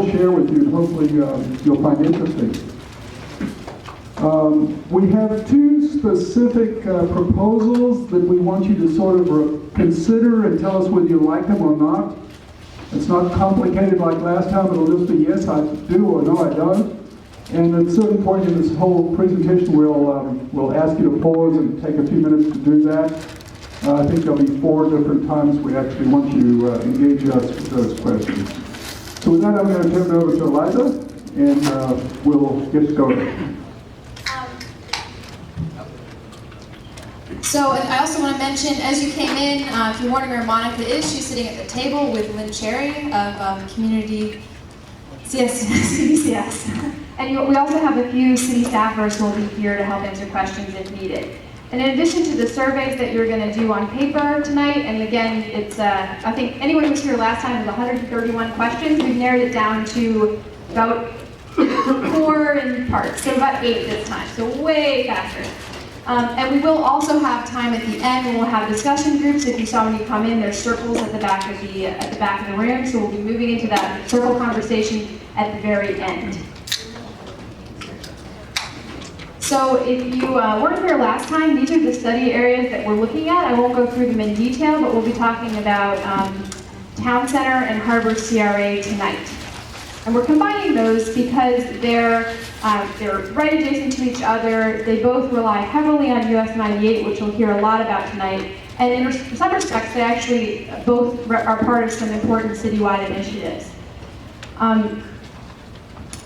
will share with you, and hopefully you'll find interesting. We have two specific proposals that we want you to sort of consider and tell us whether you like them or not. It's not complicated like last time. It'll just be yes, I do, or no, I don't. And at a certain point in this whole presentation, we'll ask you to pause and take a few minutes to do that. I think there'll be 4 different times we actually want you to engage us with those questions. So with that, I'm going to turn it over to Eliza, and we'll get started. So I also want to mention, as you came in, if you're wondering where Monica is, she's sitting at the table with Lynn Cherry of Community CCS. And we also have a few city staffers who will be here to help answer questions if needed. And in addition to the surveys that you're going to do on paper tonight, and again, it's I think anyone who was here last time was 131 questions. We've narrowed it down to about 4 in parts, so about 8 this time, so way faster. And we will also have time at the end when we'll have discussion groups. If you saw when you come in, there's circles at the back of the room, so we'll be moving into that circle conversation at the very end. So if you weren't here last time, these are the study areas that we're looking at. I won't go through them in detail, but we'll be talking about Town Center and Harbor CRA tonight. And we're combining those because they're right adjacent to each other. They both rely heavily on US 98, which we'll hear a lot about tonight. And in some respects, they actually both are part of some important citywide initiatives.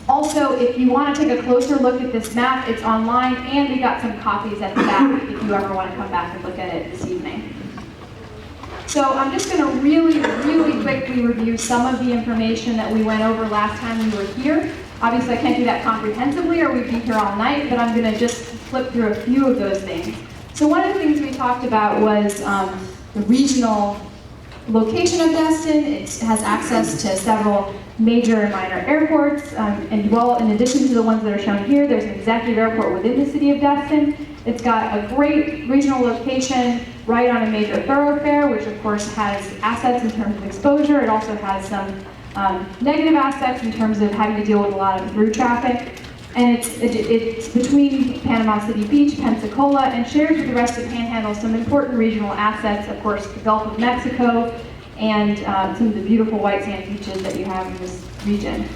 Also, if you want to take a closer look at this map, it's online, and we got some copies at the back if you ever want to come back and look at it this evening. So I'm just going to really quickly review some of the information that we went over last time we were here. Obviously, I can't do that comprehensively or we'd be here all night, but I'm going to just flip through a few of those things. So one of the things we talked about was the regional location of Destin. It has access to several major and minor airports, and well, in addition to the ones that are shown here, there's an executive airport within the city of Destin. It's got a great regional location right on a major thoroughfare, which of course has assets in terms of exposure. It also has some negative aspects in terms of having to deal with a lot of through traffic. And it's between Panama City Beach, Pensacola, and shares with the rest of Panhandle some important regional assets, of course, the Gulf of Mexico, and some of the beautiful white sand beaches that you have in this region.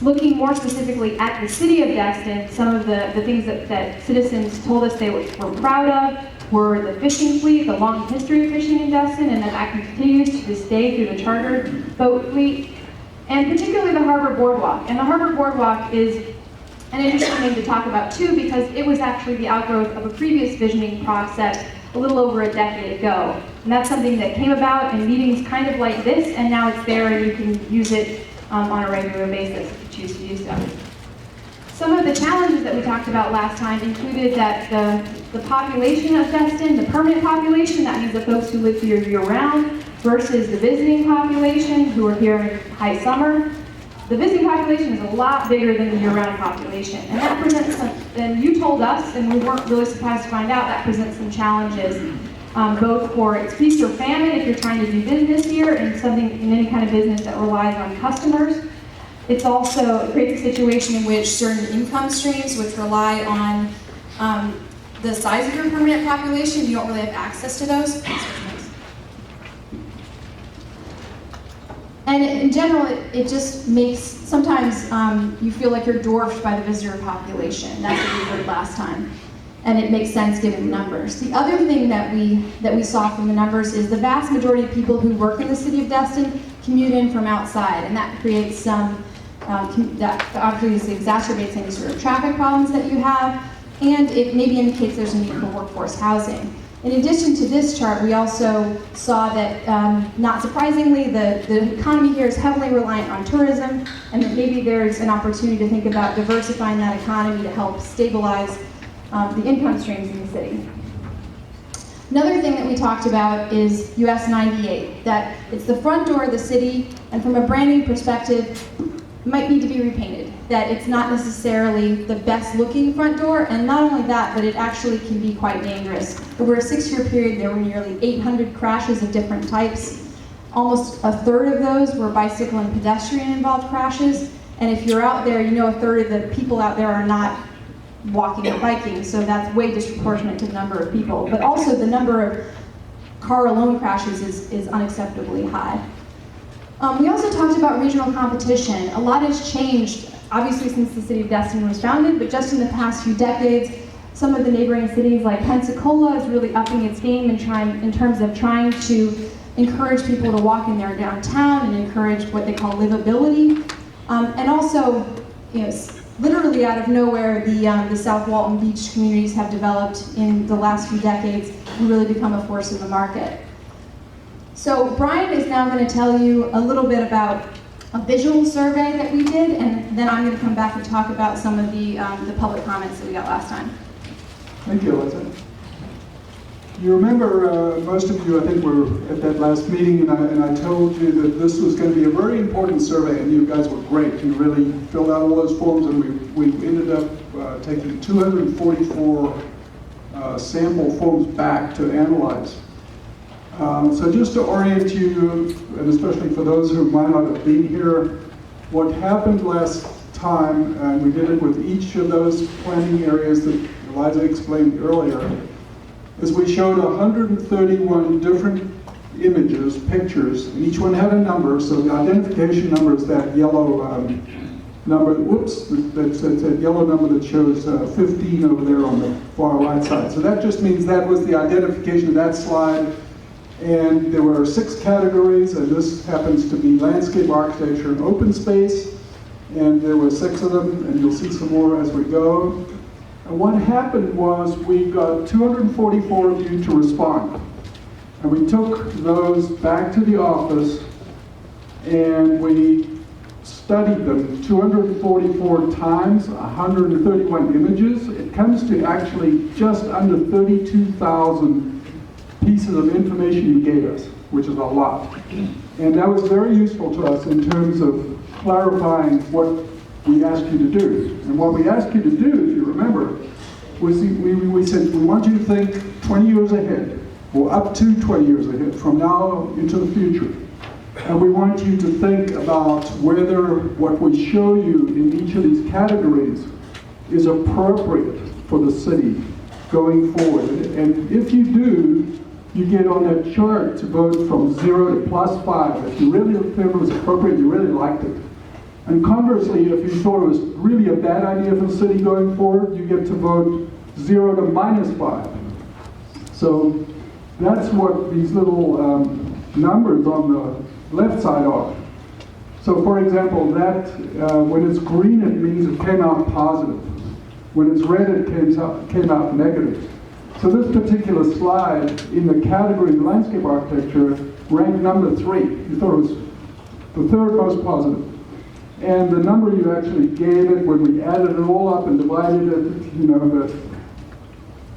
Looking more specifically at the city of Destin, some of the things that citizens told us they were proud of were the fishing fleet, the long history of fishing in Destin, and that continues to this day through the chartered boat fleet, and particularly the Harbor Boardwalk. And the Harbor Boardwalk is an interesting thing to talk about too, because it was actually the outgrowth of a previous visioning process a little over a decade ago. And that's something that came about in meetings kind of like this, and now it's there and you can use it on a regular basis if you choose to do so. Some of the challenges that we talked about last time included that the population of Destin, the permanent population, that means the folks who live here year-round, versus the visiting population who are here in high summer. The visiting population is a lot bigger than the year-round population, and that presents some, and you told us, and we weren't really surprised to find out, that presents some challenges, both for it's feast or famine if you're trying to do business here, and something in any kind of business that relies on customers. It creates a situation in which certain income streams, which rely on the size of your permanent population, you don't really have access to those. And in general, it just makes, sometimes you feel like you're dwarfed by the visitor population. That's what we heard last time. And it makes sense given the numbers. The other thing that we saw from the numbers is the vast majority of people who work in the city of Destin commute in from outside, and that creates some, that obviously exacerbates any sort of traffic problems that you have, and it maybe indicates there's a need for workforce housing. In addition to this chart, we also saw that, not surprisingly, the economy here is heavily reliant on tourism, and that maybe there's an opportunity to think about diversifying that economy to help stabilize the income streams in the city. Another thing that we talked about is US 98, that it's the front door of the city, and from a branding perspective, might need to be repainted. That it's not necessarily the best looking front door, and not only that, but it actually can be quite dangerous. Over a 6-year period, there were nearly 800 crashes of different types. Almost a third of those were bicycle and pedestrian involved crashes. And if you're out there, you know a third of the people out there are not walking or biking, so that's way disproportionate to the number of people. But also the number of car alone crashes is unacceptably high. We also talked about regional competition. A lot has changed, obviously since the City of Destin was founded, but just in the past few decades, some of the neighboring cities like Pensacola is really upping its game in terms of trying to encourage people to walk in their downtown and encourage what they call livability. And also, you know, literally out of nowhere, the South Walton Beach communities have developed in the last few decades and really become a force in the market. So Brian is now going to tell you a little bit about a visual survey that we did, and then I'm going to come back and talk about some of the public comments that we got last time. Thank you, Alyssa. You remember, most of you, I think, were at that last meeting, and I told you that this was going to be a very important survey, and you guys were great. You really filled out all those forms, and we ended up taking 244 sample forms back to analyze. So just to orient you, and especially for those who might not have been here, what happened last time, and we did it with each of those planning areas that Eliza explained earlier, is we showed 131 different images, pictures, and each one had a number. So the identification number is that yellow number, whoops, that's that yellow number that shows 15 over there on the far right side. So that just means that was the identification of that slide. And there were 6 categories, and this happens to be landscape architecture and open space. And there were 6 of them, and you'll see some more as we go. And what happened was we got 244 of you to respond. And we took those back to the office, and we studied them 244 times, 131 images. It comes to actually just under 32,000 pieces of information you gave us, which is a lot. And that was very useful to us in terms of clarifying what we asked you to do. And what we asked you to do, if you remember, was we said, we want you to think 20 years ahead, or up to 20 years ahead, from now into the future. And we want you to think about whether what we show you in each of these categories is appropriate for the city going forward. And if you do, you get on that chart to vote from 0 to +5. If you really felt it was appropriate, you really liked it. And conversely, if you thought it was really a bad idea for the city going forward, you get to vote 0 to -5. So that's what these little numbers on the left side are. So for example, that when it's green, it means it came out positive. When it's red, it came out negative. So this particular slide in the category of landscape architecture ranked number 3. You thought it was the 3rd most positive. And the number you actually gave it when we added it all up and divided it, you know,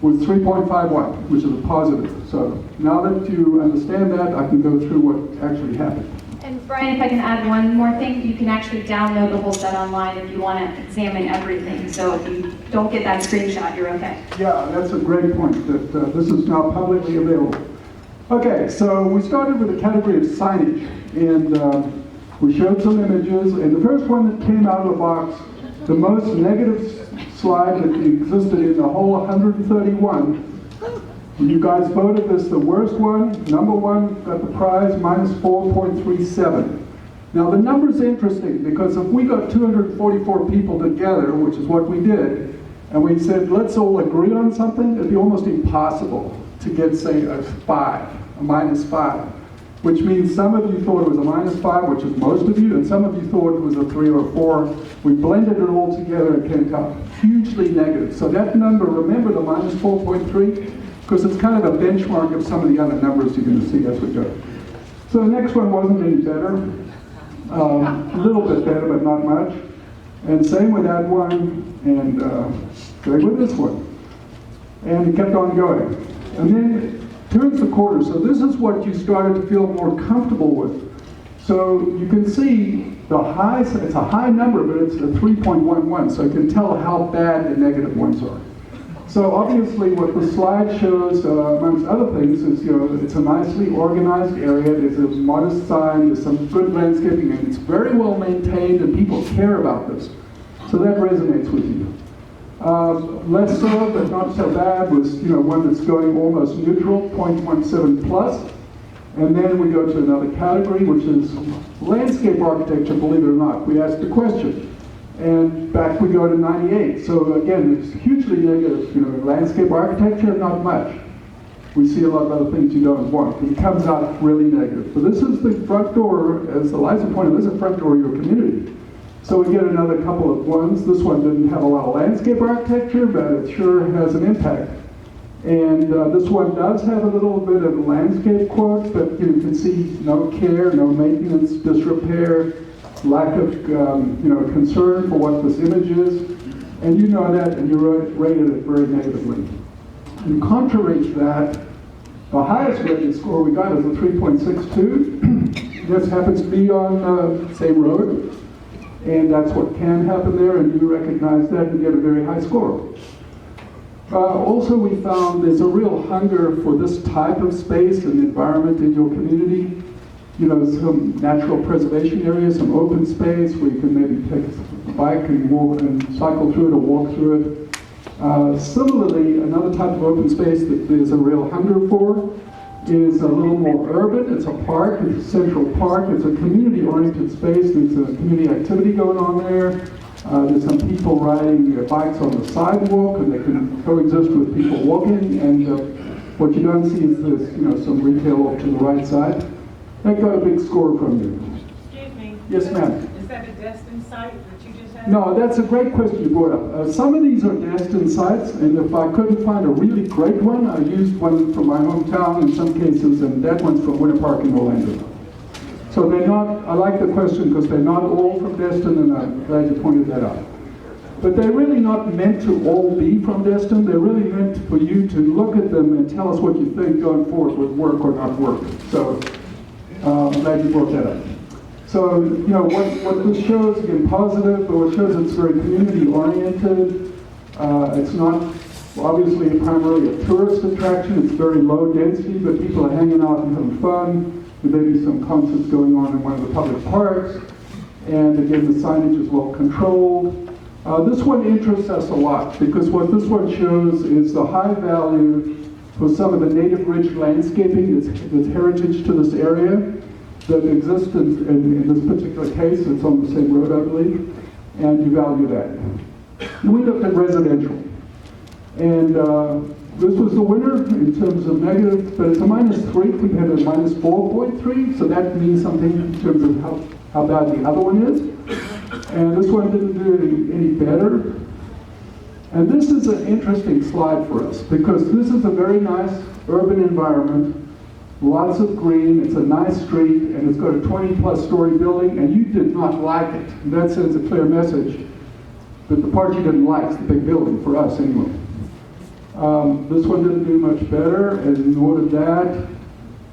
was 3.51, which is a positive. So now that you understand that, I can go through what actually happened. And Brian, if I can add one more thing, you can actually download the whole set online if you want to examine everything. So if you don't get that screenshot, you're okay. Yeah, that's a great point, that this is now publicly available. Okay, so we started with the category of signage, and we showed some images, and the first one that came out of the box, the most negative slide that existed in the whole 131, you guys voted this the worst one. Number 1 got the prize, -4.37. Now the number's interesting, because if we got 244 people together, which is what we did, and we said, let's all agree on something, it'd be almost impossible to get, say, a 5, a -5. Which means some of you thought it was a -5, which is most of you, and some of you thought it was a 3 or a 4. We blended it all together and came out hugely negative. So that number, remember the -4.3? Because it's kind of a benchmark of some of the other numbers you're going to see as we go. So the next one wasn't any better. A little bit better, but not much. And same with that one, and same with this one. And it kept on going. And then turns the corner. So this is what you started to feel more comfortable with. So you can see the highs, it's a high number, but it's a 3.11, so you can tell how bad the negative ones are. So obviously what the slide shows, amongst other things, is it's a nicely organized area, there's a modest sign, there's some good landscaping, and it's very well maintained, and people care about this. So that resonates with you. Less so, but not so bad, was one that's going almost neutral, 0.17 plus. And then we go to another category, which is landscape architecture, believe it or not. We asked the question. And back we go to 98. So again, it's hugely negative. Landscape architecture, not much. We see a lot of other things you don't want. It comes out really negative. But this is the front door, as Eliza pointed out, this is the front door of your community. So we get another couple of ones. This one didn't have a lot of landscape architecture, but it sure has an impact. And this one does have a little bit of landscape quotes, but you can see no care, no maintenance, disrepair, lack of concern for what this image is. And you know that, and you rated it very negatively. In contrary to that, the highest rated score we got is a 3.62. This happens to be on the same road, and that's what can happen there, and you recognize that and get a very high score. Also, we found there's a real hunger for this type of space and environment in your community. Some natural preservation areas, some open space where you can maybe take a bike and walk and cycle through it or walk through it. Similarly, another type of open space that there's a real hunger for is a little more urban. It's a park, it's a central park, it's a community-oriented space, there's a community activity going on there. There's some people riding their bikes on the sidewalk, and they can coexist with people walking. And what you don't see is this, some retail off to the right side. That got a big score from you. Excuse me. Yes, ma'am. Is that a Destin site that you just had? No, that's a great question you brought up. Some of these are Destin sites, and if I couldn't find a really great one, I used one from my hometown in some cases, and that one's from Winter Park in Orlando. So they're not, I like the question because they're not all from Destin, and I'm glad you pointed that out. But they're really not meant to all be from Destin. They're really meant for you to look at them and tell us what you think going forward would work or not work. So I'm glad you brought that up. So, what this shows, again, positive, but what shows it's very community-oriented. It's not obviously primarily a tourist attraction. It's very low density, but people are hanging out and having fun. There may be some concerts going on in one of the public parks. And again, the signage is well controlled. This one interests us a lot because what this one shows is the high value for some of the native rich landscaping that's heritage to this area that exists in this particular case. It's on the same road, I believe, and you value that. And we looked at residential. And this was the winner in terms of negative, but it's a -3 compared to -4.3, so that means something in terms of how bad the other one is. And this one didn't do any better. And this is an interesting slide for us because this is a very nice urban environment, lots of green, it's a nice street, and it's got a 20-plus story building, and you did not like it. And that sends a clear message that the part you didn't like is the big building, for us anyway. This one didn't do much better, and nor did that,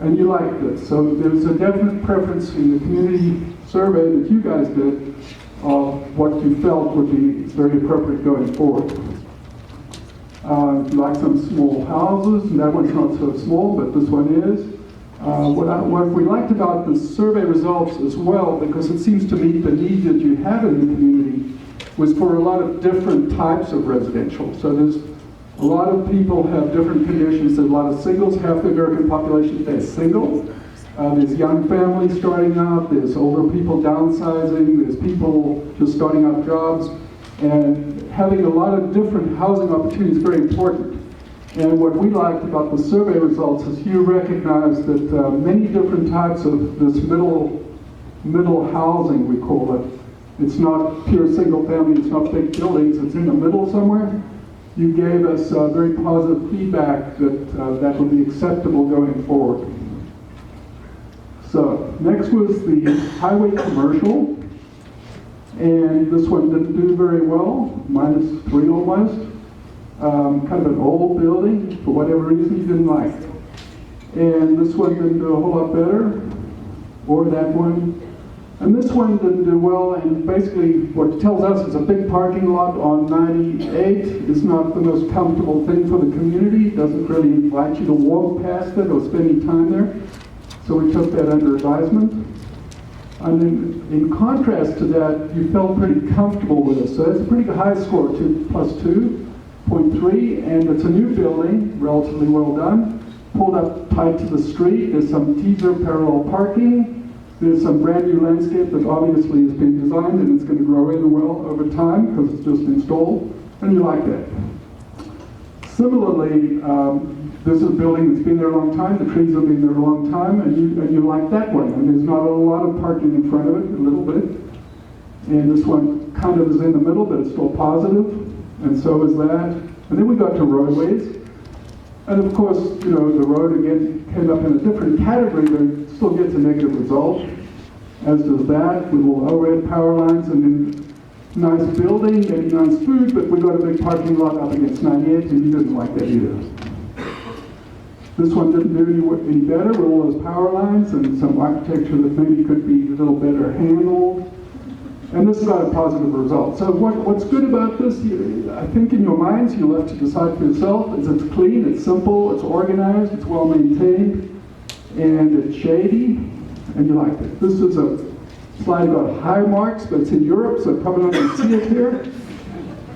and you liked this. So there's a definite preference in the community survey that you guys did of what you felt would be very appropriate going forward. You like some small houses, and that one's not so small, but this one is. What we liked about the survey results as well, because it seems to meet the need that you have in the community, was for a lot of different types of residential. So there's a lot of people have different conditions. There's a lot of singles. Half the American population is single. There's young families starting out. There's older people downsizing. There's people just starting out jobs. And having a lot of different housing opportunities is very important. And what we liked about the survey results is you recognize that many different types of this middle housing, we call it. It's not pure single family. It's not big buildings. It's in the middle somewhere. You gave us very positive feedback that that would be acceptable going forward. So next was the highway commercial, and this one didn't do very well, -3 almost. Kind of an old building, for whatever reason you didn't like. And this one didn't do a whole lot better, or that one. And this one didn't do well, and basically what it tells us is a big parking lot on 98 is not the most comfortable thing for the community. It doesn't really invite you to walk past it or spend any time there. So we took that under advisement. And then in contrast to that, you felt pretty comfortable with it. So that's a pretty high score, 2 plus 2.3, and it's a new building, relatively well done. Pulled up tight to the street. There's some teaser parallel parking. There's some brand new landscape that obviously has been designed and it's going to grow in well over time because it's just installed, and you like that. Similarly, this is a building that's been there a long time, the trees have been there a long time, and you like that one. And there's not a lot of parking in front of it, a little bit. And this one kind of is in the middle, but it's still positive, and so is that. And then we got to roadways. And of course, you know, the road again came up in a different category, but it still gets a negative result, as does that, with little overhead power lines, and then nice building, maybe nice food, but we got a big parking lot up against 98, and you didn't like that either. This one didn't do any better with all those power lines and some architecture that maybe could be a little better handled. And this got a positive result. So what's good about this, I think in your minds, you'll have to decide for yourself, is it's clean, it's simple, it's organized, it's well maintained, and it's shady, and you like it. This is a slide about high marks, but it's in Europe, so probably not going to see it here.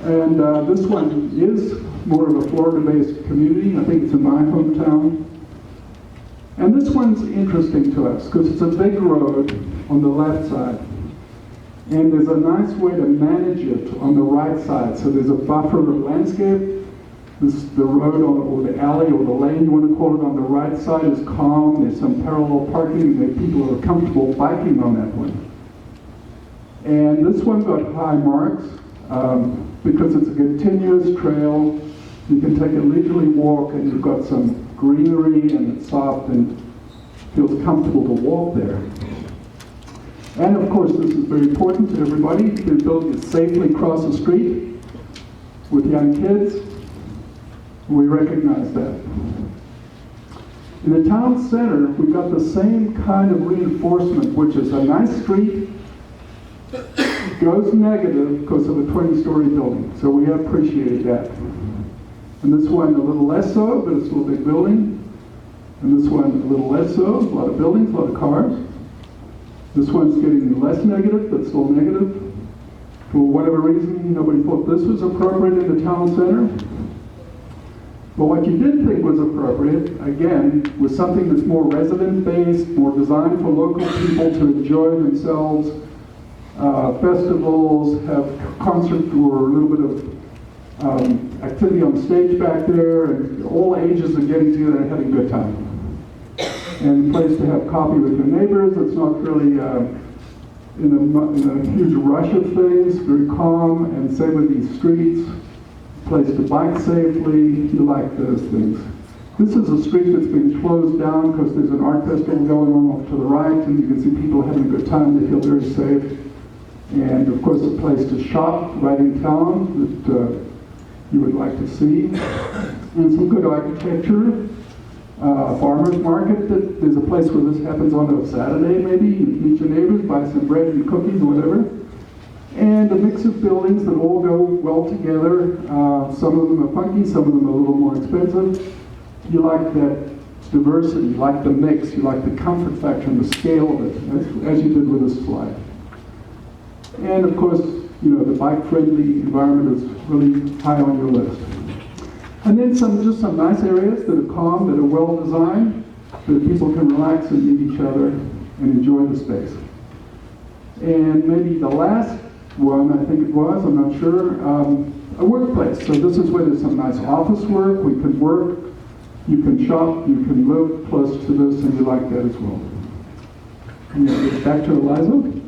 And this one is more of a Florida-based community. I think it's in my hometown. And this one's interesting to us, because it's a big road on the left side. And there's a nice way to manage it on the right side. So there's a buffer of landscape. The road or the alley or the lane, you want to call it, on the right side is calm. There's some parallel parking, and there are people who are comfortable biking on that one. And this one got high marks because it's a continuous trail. You can take a leisurely walk, and you've got some greenery, and it's soft and feels comfortable to walk there. And of course, this is very important to everybody. The ability to safely cross the street with young kids. We recognize that. In the town center, we've got the same kind of reinforcement, which is a nice street, goes negative because of a 20-story building. So we appreciate that. And this one a little less so, but it's still a big building. And this one a little less so, a lot of buildings, a lot of cars. This one's getting less negative, but still negative. For whatever reason, nobody thought this was appropriate in the town center. But what you did think was appropriate, again, was something that's more resident-based, more designed for local people to enjoy themselves. Festivals, have concerts or a little bit of activity on stage back there, and all ages are getting together and having a good time. And a place to have coffee with your neighbors. It's not really in a huge rush of things, very calm, and same with these streets. Place to bike safely, you like those things. This is a street that's been closed down because there's an art festival going on off to the right, and you can see people having a good time. They feel very safe. And of course, a place to shop right in town that you would like to see. And some good architecture. Farmer's market, there's a place where this happens on a Saturday maybe. You meet your neighbors, buy some bread and cookies or whatever. And a mix of buildings that all go well together. Some of them are funky, some of them are a little more expensive. You like that diversity, you like the mix, you like the comfort factor and the scale of it, as you did with this slide. And of course, you know, the bike-friendly environment is really high on your list. And then just some nice areas that are calm, that are well designed, that people can relax and meet each other and enjoy the space. And maybe the last one, I think it was, I'm not sure, a workplace. So this is where there's some nice office work. We can work, you can shop, you can live close to this, and you like that as well. I'm going to get back to Eliza.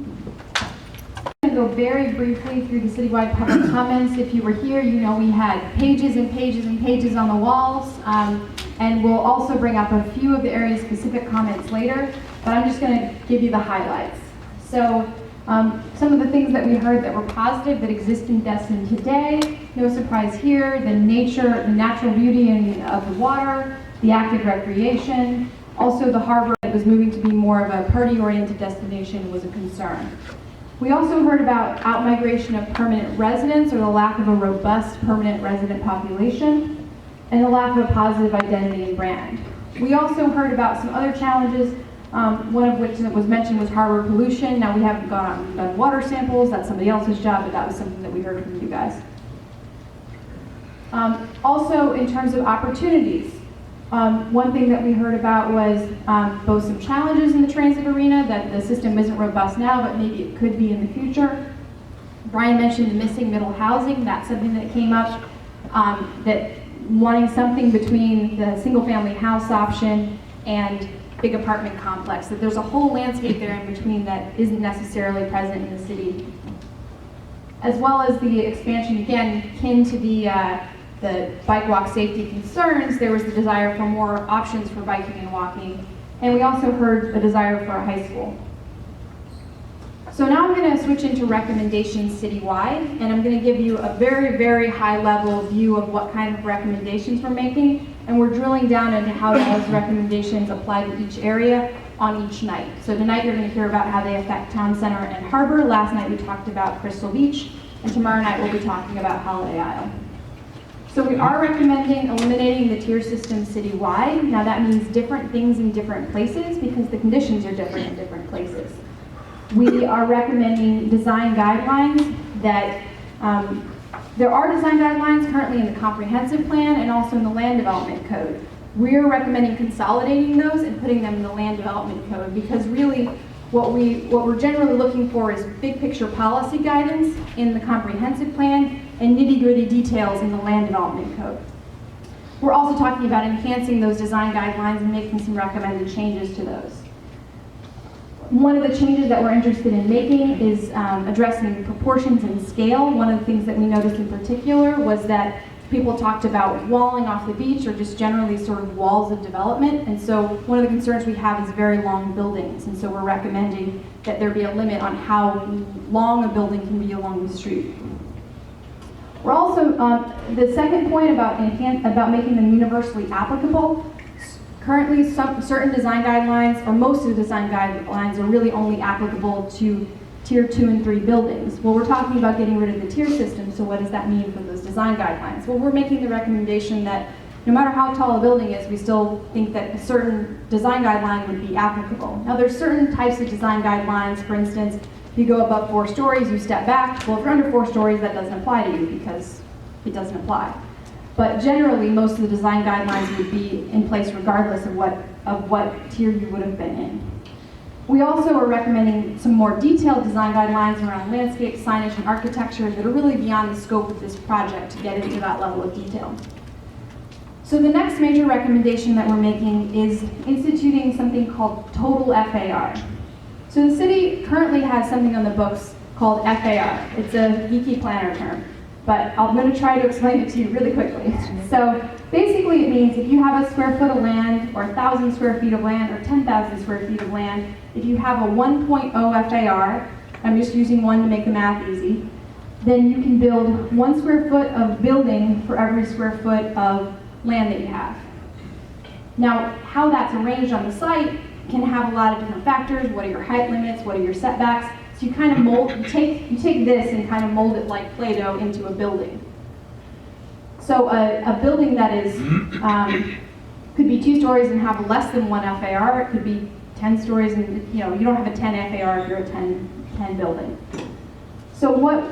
I'm going to go very briefly through the citywide public comments. If you were here, you know we had pages and pages and pages on the walls, and we'll also bring up a few of the area-specific comments later, but I'm just going to give you the highlights. So some of the things that we heard that were positive that exist in Destin today, no surprise here, the natural beauty of the water, the active recreation, Also, the harbor that was moving to be more of a party-oriented destination was a concern. We also heard about out-migration of permanent residents, or the lack of a robust permanent resident population, and the lack of a positive identity and brand. We also heard about some other challenges, one of which that was mentioned was harbor pollution. Now, we haven't gone out and done water samples, that's somebody else's job, but that was something that we heard from you guys. Also, in terms of opportunities, one thing that we heard about was both some challenges in the transit arena, that the system isn't robust now, but maybe it could be in the future. Brian mentioned the missing middle housing. That's something that came up, that wanting something between the single-family house option and big apartment complex, that there's a whole landscape there in between that isn't necessarily present in the city. As well as the expansion, again, akin to the bike walk safety concerns, there was the desire for more options for biking and walking. And we also heard a desire for a high school. So now I'm going to switch into recommendations citywide, and I'm going to give you a very, very high level view of what kind of recommendations we're making, and we're drilling down into how those recommendations apply to each area on each night. So tonight you're going to hear about how they affect Town Center and Harbor. Last night we talked about Crystal Beach, and tomorrow night we'll be talking about Holiday Isle. So we are recommending eliminating the tier system citywide. Now that means different things in different places because the conditions are different in different places. We are recommending design guidelines that, there are design guidelines currently in the comprehensive plan and also in the land development code. We're recommending consolidating those and putting them in the land development code because really what we're generally looking for is big picture policy guidance in the comprehensive plan and nitty-gritty details in the land development code. We're also talking about enhancing those design guidelines and making some recommended changes to those. One of the changes that we're interested in making is addressing proportions and scale. One of the things that we noticed in particular was that people talked about walling off the beach or just generally sort of walls of development. And so one of the concerns we have is very long buildings. And so we're recommending that there be a limit on how long a building can be along the street. We're also, the second point about making them universally applicable. Currently, certain design guidelines, or most of the design guidelines, are really only applicable to tier 2 and 3 buildings. Well, we're talking about getting rid of the tier system, so what does that mean for those design guidelines? Well, we're making the recommendation that no matter how tall a building is, we still think that a certain design guideline would be applicable. Now, there's certain types of design guidelines. For instance, if you go above 4 stories, you step back. Well, if you're under 4 stories, that doesn't apply to you because it doesn't apply. But generally, most of the design guidelines would be in place regardless of what tier you would have been in. We also are recommending some more detailed design guidelines around landscape, signage, and architecture that are really beyond the scope of this project to get into that level of detail. So the next major recommendation that we're making is instituting something called total FAR. So the city currently has something on the books called FAR. It's a geeky planner term, but I'm going to try to explain it to you really quickly. So basically it means if you have a square foot of land, or 1,000 square feet of land, or 10,000 square feet of land, if you have a 1.0 FAR, I'm just using 1 to make the math easy, then you can build 1 square foot of building for every square foot of land that you have. Now, how that's arranged on the site can have a lot of different factors. What are your height limits? What are your setbacks? So you kind of mold, you take this and kind of mold it like Play-Doh into a building. So a building that is, could be 2 stories and have less than 1 FAR. It could be 10 stories and you don't have a 10 FAR if you're a 10 building. So what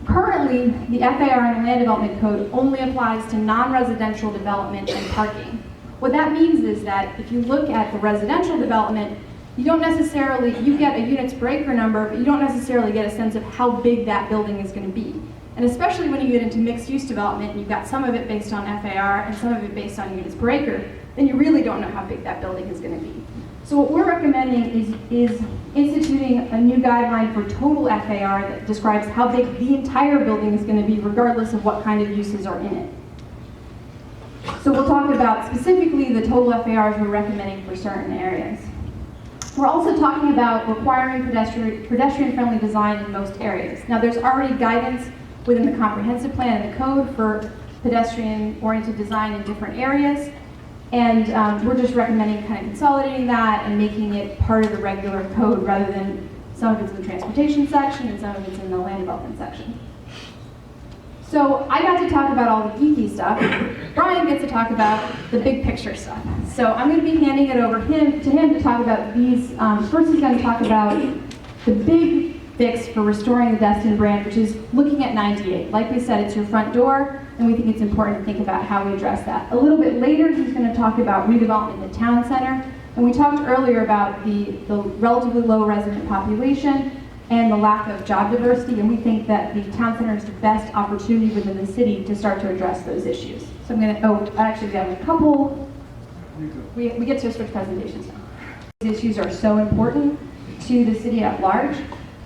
currently the FAR in the Land Development Code only applies to non-residential development and parking. What that means is that if you look at the residential development, you don't necessarily, you get a units per acre number, but you don't necessarily get a sense of how big that building is going to be. And especially when you get into mixed-use development, and you've got some of it based on FAR and some of it based on units per acre, then you really don't know how big that building is going to be. So what we're recommending is instituting a new guideline for total FAR that describes how big the entire building is going to be, regardless of what kind of uses are in it. So we'll talk about specifically the total FARs we're recommending for certain areas. We're also talking about requiring pedestrian-friendly design in most areas. Now, there's already guidance within the comprehensive plan and the code for pedestrian-oriented design in different areas. And we're just recommending kind of consolidating that and making it part of the regular code rather than some of it's in the transportation section and some of it's in the land development section. So I got to talk about all the geeky stuff. Brian gets to talk about the big picture stuff. So I'm going to be handing it over to him to talk about these. First he's going to talk about the big fix for restoring the Destin brand, which is looking at 98. Like we said, it's your front door, and we think it's important to think about how we address that. A little bit later, he's going to talk about redevelopment in the town center. And we talked earlier about the relatively low resident population and the lack of job diversity, and we think that the town center is the best opportunity within the city to start to address those issues. So I'm going to, actually we have a couple, we get to switch presentations now. These issues are so important to the city at large,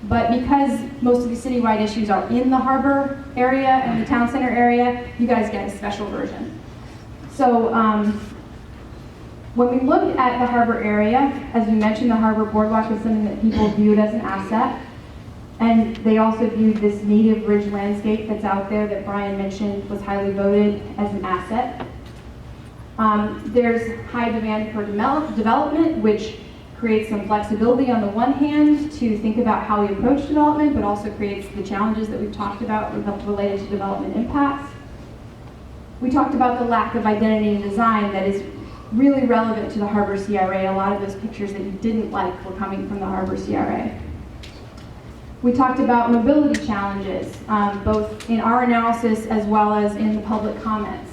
but because most of the citywide issues are in the harbor area and the town center area, you guys get a special version. So when we look at the harbor area, as we mentioned, the harbor boardwalk is something that people viewed as an asset. And they also viewed this native ridge landscape that's out there that Brian mentioned was highly voted as an asset. There's high demand for development, which creates some flexibility on the one hand to think about how we approach development, but also creates the challenges that we've talked about related to development impacts. We talked about the lack of identity and design that is really relevant to the Harbor CRA. A lot of those pictures that you didn't like were coming from the Harbor CRA. We talked about mobility challenges, both in our analysis as well as in the public comments.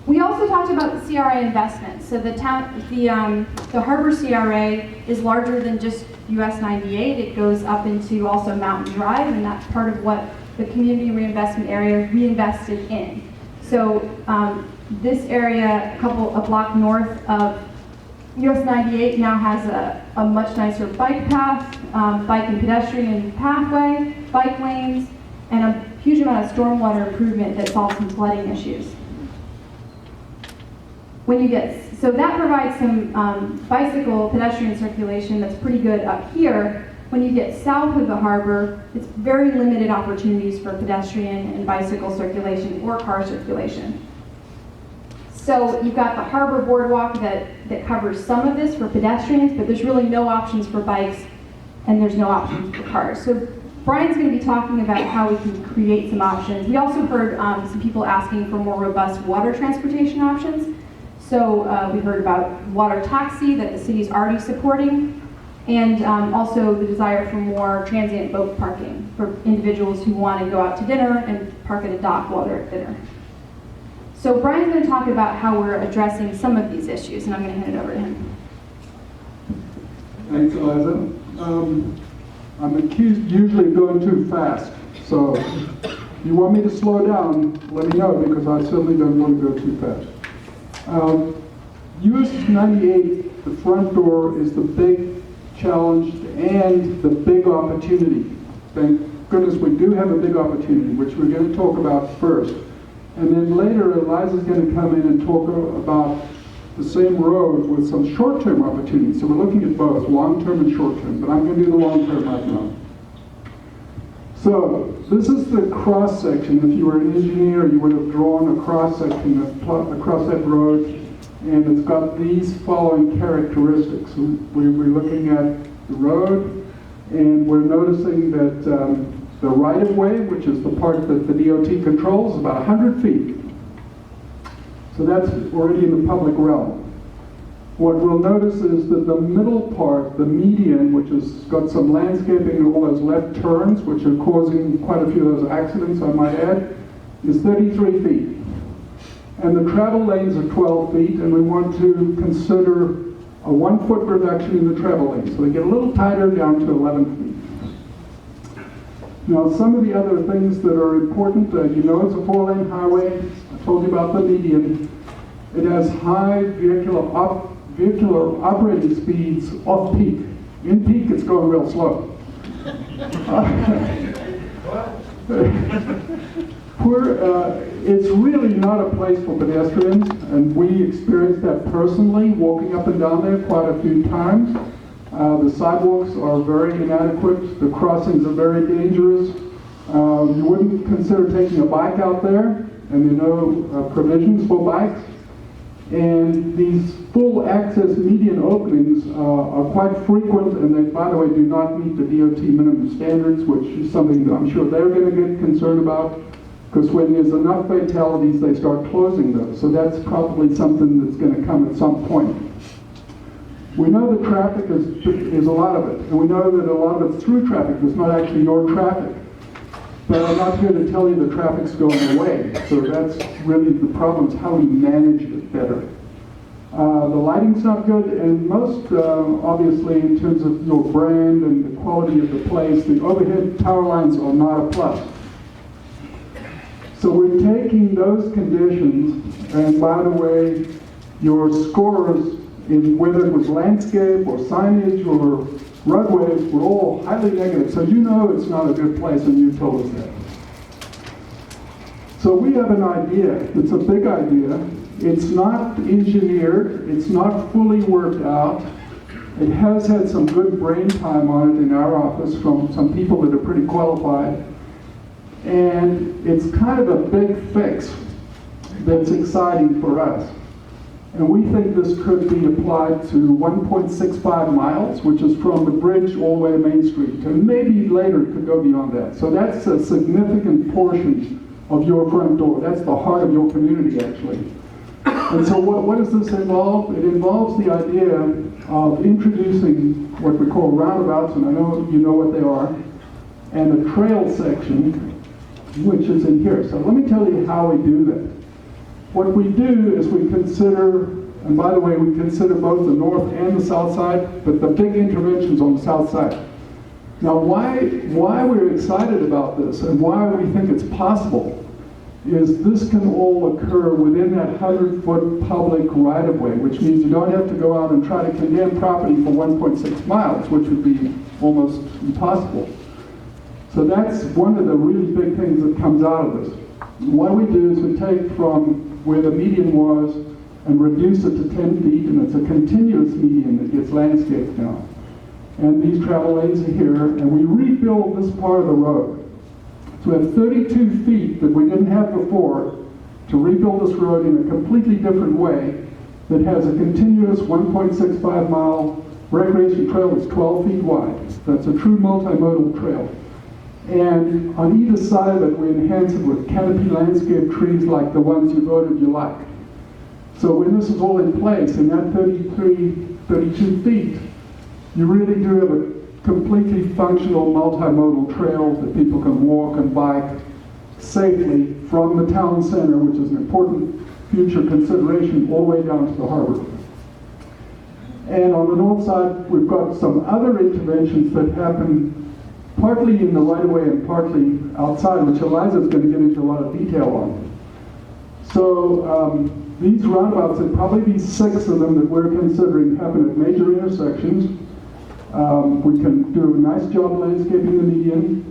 We also talked about the CRA investments. So the Harbor CRA is larger than just US 98. It goes up into also Mountain Drive, and that's part of what the community reinvestment area reinvested in. So this area, a block north of US 98 now has a much nicer bike path, bike and pedestrian pathway, bike lanes, and a huge amount of stormwater improvement that solves some flooding issues. So that provides some bicycle pedestrian circulation that's pretty good up here. When you get south of the harbor, it's very limited opportunities for pedestrian and bicycle circulation or car circulation. So you've got the harbor boardwalk that covers some of this for pedestrians, but there's really no options for bikes and there's no options for cars. So Brian's going to be talking about how we can create some options. We also heard some people asking for more robust water transportation options. So we heard about water taxi that the city is already supporting, and also the desire for more transient boat parking for individuals who want to go out to dinner and park at a dock while they're at dinner. So Brian's going to talk about how we're addressing some of these issues, and I'm going to hand it over to him. Thanks, Eliza. I'm accused usually of going too fast, so if you want me to slow down, let me know, because I certainly don't want to go too fast. US 98, the front door, is the big challenge and the big opportunity. Thank goodness we do have a big opportunity, which we're going to talk about first. And then later, Eliza's going to come in and talk about the same road with some short-term opportunities. So we're looking at both long-term and short-term, but I'm going to do the long-term right now. So this is the cross-section. If you were an engineer, you would have drawn a cross-section across that road, and it's got these following characteristics. We're looking at the road, and we're noticing that the right-of-way, which is the part that the DOT controls, is about 100 feet. So that's already in the public realm. What we'll notice is that the middle part, the median, which has got some landscaping and all those left turns, which are causing quite a few of those accidents, I might add, is 33 feet. And the travel lanes are 12 feet, and we want to consider a 1-foot reduction in the travel lanes. So they get a little tighter down to 11 feet. Now, some of the other things that are important, you know it's a 4-lane highway. I told you about the median. It has high vehicular operating speeds off-peak. In peak, it's going real slow. It's really not a place for pedestrians, and we experienced that personally, walking up and down there quite a few times. The sidewalks are very inadequate. The crossings are very dangerous. You wouldn't consider taking a bike out there, and there are no provisions for bikes. And these full access median openings are quite frequent, and they, by the way, do not meet the DOT minimum standards, which is something that I'm sure they're going to get concerned about, because when there's enough fatalities, they start closing those. So that's probably something that's going to come at some point. We know that traffic is a lot of it, and we know that a lot of it's through traffic. It's not actually your traffic. But I'm not here to tell you the traffic's going away. So that's really the problem, is how we manage it better. The lighting's not good, and most, obviously, in terms of your brand and the quality of the place, the overhead power lines are not a plus. So we're taking those conditions, and by the way, your scores, in whether it was landscape or signage or roadways, were all highly negative. So you know it's not a good place, and you told us that. So we have an idea. It's a big idea. It's not engineered. It's not fully worked out. It has had some good brain time on it in our office from some people that are pretty qualified. And it's kind of a big fix that's exciting for us. And we think this could be applied to 1.65 miles, which is from the bridge all the way to Main Street. And maybe later it could go beyond that. So that's a significant portion of your front door. That's the heart of your community, actually. And so what does this involve? It involves the idea of introducing what we call roundabouts, and I know you know what they are, and a trail section, which is in here. So let me tell you how we do that. What we do is we consider, and by the way, we consider both the north and the south side, but the big interventions on the south side. Now, why we're excited about this and why we think it's possible is this can all occur within that 100-foot public right-of-way, which means you don't have to go out and try to condemn property for 1.6 miles, which would be almost impossible. So that's one of the really big things that comes out of this. What we do is we take from where the median was and reduce it to 10 feet, and it's a continuous median that gets landscaped now. And these travel lanes are here, and we rebuild this part of the road. So we have 32 feet that we didn't have before to rebuild this road in a completely different way that has a continuous 1.65 mile recreation trail that's 12 feet wide. That's a true multimodal trail. And on either side of it, we enhance it with canopy landscape trees like the ones you voted you liked. So when this is all in place, in that 32 feet, you really do have a completely functional multimodal trail that people can walk and bike safely from the town center, which is an important future consideration, all the way down to the harbor. And on the north side, we've got some other interventions that happen partly in the right-of-way and partly outside, which Eliza's going to get into a lot of detail on. So these roundabouts, there'd probably be 6 of them that we're considering happen at major intersections. We can do a nice job landscaping the median.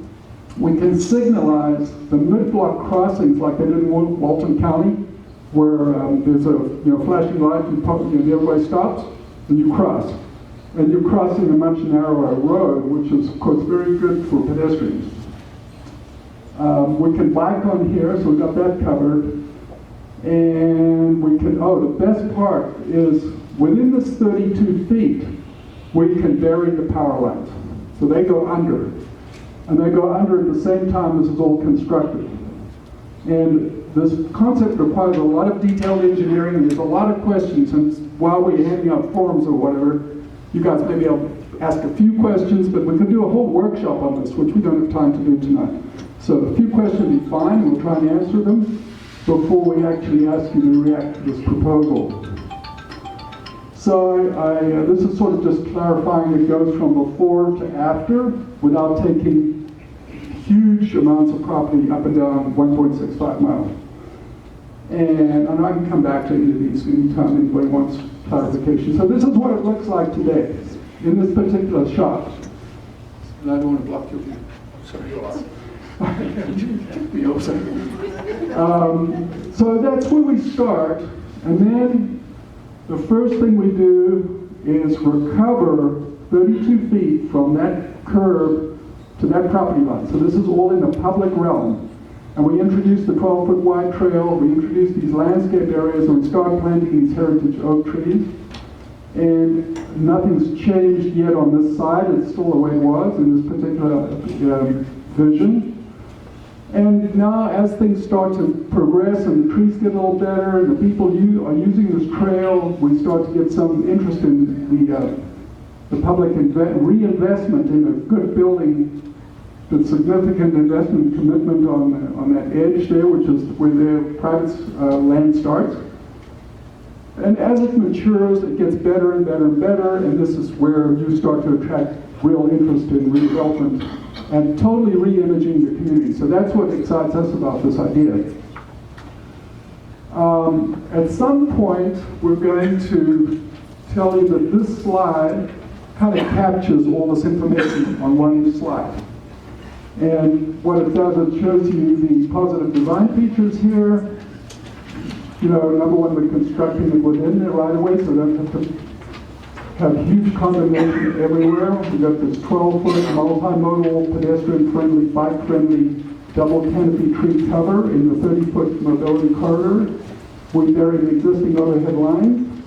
We can signalize the mid-block crossings like they did in Walton County, where there's a flashing light, and everybody stops, and you cross. And you're crossing a much narrower road, which is, of course, very good for pedestrians. We can bike on here, so we've got that covered. And we can, the best part is within this 32 feet, we can bury the power lines. So they go under. And they go under at the same time this is all constructed. And this concept requires a lot of detailed engineering, and there's a lot of questions. And while we're handing out forms or whatever, you guys maybe I'll ask a few questions, but we could do a whole workshop on this, which we don't have time to do tonight. So a few questions would be fine, and we'll try and answer them before we actually ask you to react to this proposal. So this is sort of just clarifying it goes from before to after without taking huge amounts of property up and down 1.65 miles. And I can come back to any of these anytime anybody wants clarification. So this is what it looks like today in this particular shot. And I don't want to block your view. Sorry. So that's where we start. And then the first thing we do is recover 32 feet from that curb to that property line. So this is all in the public realm. And we introduced the 12-foot wide trail, we introduced these landscape areas, and we started planting these heritage oak trees. And nothing's changed yet on this side. It's still the way it was in this particular vision. And now as things start to progress and the trees get a little better and the people are using this trail, we start to get some interest in the public reinvestment in a good building with significant investment commitment on that edge there, which is where their private land starts. And as it matures, it gets better and better and better, and this is where you start to attract real interest in redevelopment and totally re-imaging the community. So that's what excites us about this idea. At some point, we're going to tell you that this slide kind of captures all this information on one slide. And what it does, it shows you the positive design features here. You know, number one, we're constructing it within the right of way, so don't have to have huge condemnation everywhere. We've got this 12-foot multimodal, pedestrian-friendly, bike-friendly, double canopy tree cover in the 30-foot mobility corridor. We bury the existing overhead lines.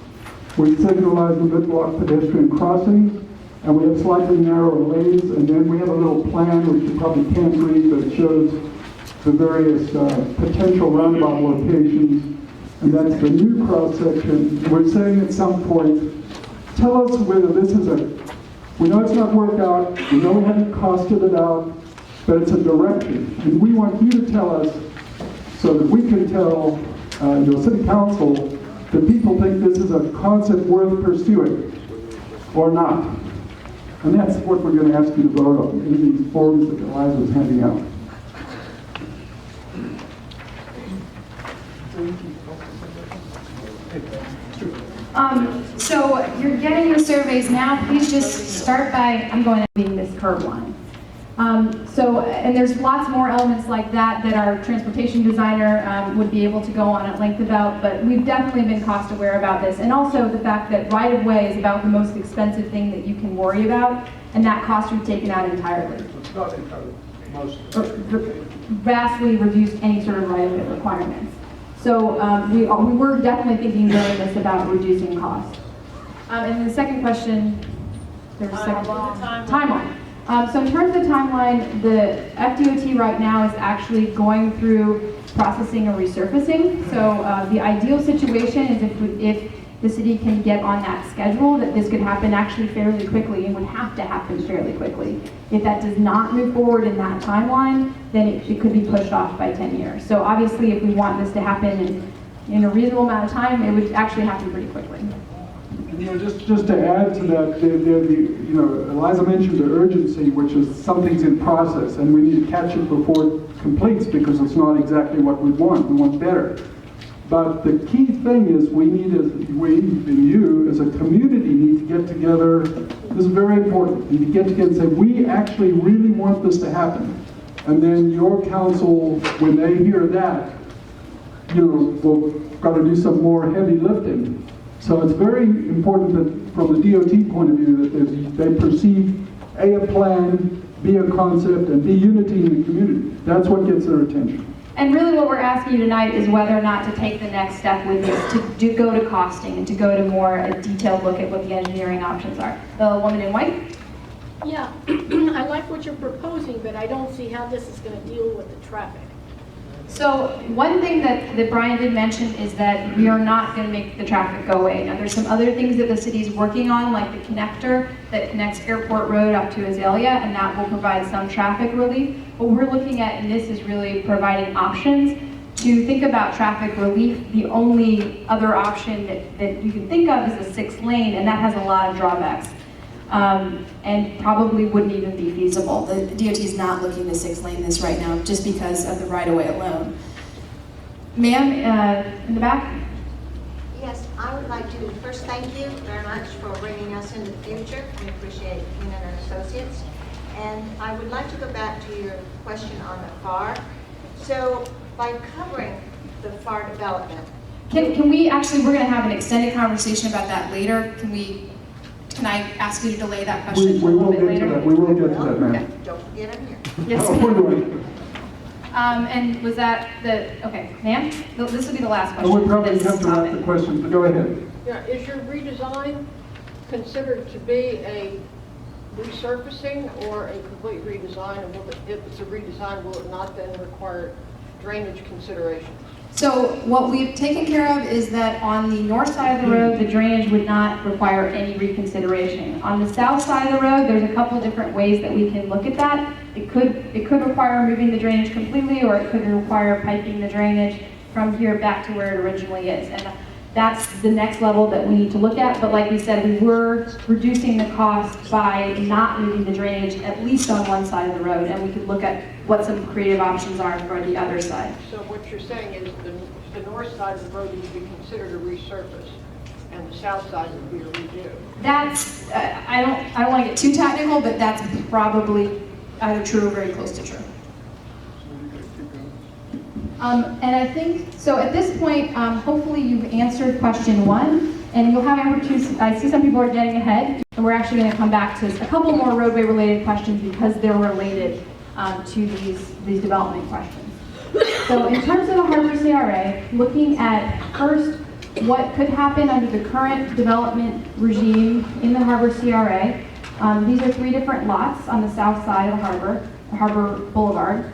We signalize the mid-block pedestrian crossings, and we have slightly narrower lanes, and then we have a little plan, which you probably can't read, but it shows the various potential roundabout locations. And that's the new cross-section. We're saying at some point, tell us whether this is we know it's not worked out, we know we haven't costed it out, but it's a direction. And we want you to tell us so that we can tell your city council that people think this is a concept worth pursuing or not. And that's what we're going to ask you to vote on in these forms that Eliza is handing out. So you're getting your surveys now. Please just start by, I'm going to being this curved line. And there's lots more elements like that our transportation designer would be able to go on at length about, but we've definitely been cost aware about this. And also the fact that right-of-way is about the most expensive thing that you can worry about, and that cost we've taken out entirely. Not entirely, most. Vastly reduced any sort of right-of-way requirements. So we were definitely thinking during this about reducing cost. And the second question, there's a second timeline. So in terms of timeline, the FDOT right now is actually going through processing a resurfacing. So the ideal situation is if the city can get on that schedule, that this could happen actually fairly quickly and would have to happen fairly quickly. If that does not move forward in that timeline, then it could be pushed off by 10 years. So obviously if we want this to happen in a reasonable amount of time, it would actually happen pretty quickly. You know, just to add to that, Eliza mentioned the urgency, which is something's in process, and we need to catch it before it completes because it's not exactly what we want. We want better. But the key thing is we and you as a community need to get together. This is very important. We need to get together and say, we actually really want this to happen. And then your council, when they hear that, will got to do some more heavy lifting. So it's very important that from the DOT point of view that they perceive A, a plan, B, a concept, and B, unity in the community. That's what gets their attention. And really what we're asking you tonight is whether or not to take the next step with this, to go to costing and to go to more a detailed look at what the engineering options are. The woman in white? Yeah, I like what you're proposing, but I don't see how this is going to deal with the traffic. So one thing that Brian did mention is that we are not going to make the traffic go away. Now there's some other things that the city's working on, like the connector that connects Airport Road up to Azalea, and that will provide some traffic relief. What we're looking at in this is really providing options to think about traffic relief. The only other option that you can think of is a 6 lane, and that has a lot of drawbacks. And probably wouldn't even be feasible. The DOT is not looking to 6 lane this right now just because of the right of way alone. Ma'am, in the back? Yes, I would like to first thank you very much for bringing us into the future. We appreciate Canin Associates. And I would like to go back to your question on the FAR. So by covering the FAR development. Can we actually, we're going to have an extended conversation about that later. Can I ask you to delay that question We a little will bit get later? to that. We will get to that, ma'am. Okay, don't forget I'm here. Yes. Oh, And was that okay, ma'am? This will be the last I question. would for probably this have to wrap topic. the questions, but go ahead. Yeah, is your redesign considered to be a resurfacing or a complete redesign? And if it's a redesign, will it not then require drainage considerations? So what we've taken care of is that on the north side of the road, the drainage would not require any reconsideration. On the south side of the road, there's a couple different ways that we can look at that. It could require removing the drainage completely, or it could require piping the drainage from here back to where it originally is. And that's the next level that we need to look at. But like we said, we were reducing the cost by not moving the drainage at least on one side of the road, and we could look at what some creative options are for the other side. So what you're saying is the north side of the road needs to be considered a resurface, and the south side would be a redo. That's, I don't want to get too technical, but that's probably either true or very close to true. And I think, so at this point, hopefully you've answered question 1, and you'll have opportunities. I see some people are getting ahead, and we're actually going to come back to a couple more roadway related questions because they're related to these development questions. So in terms of the Harbor CRA, looking at first what could happen under the current development regime in the Harbor CRA. These are 3 different lots on the south side of the Harbor Boulevard.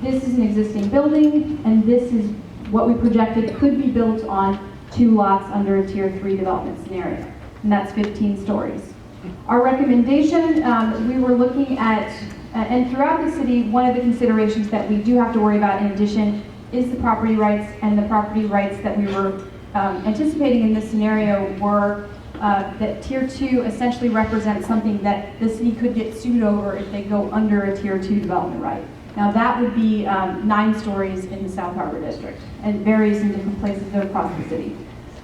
This is an existing building, and this is what we projected could be built on 2 lots under a Tier 3 development scenario, and that's 15 stories. Our recommendation, we were looking at, and throughout the city, one of the considerations that we do have to worry about in addition is the property rights, and the property rights that we were anticipating in this scenario were that Tier 2 essentially represents something that the city could get sued over if they go under a Tier 2 development right. Now that would be 9 stories in the South Harbor District, and varies in different places across the city.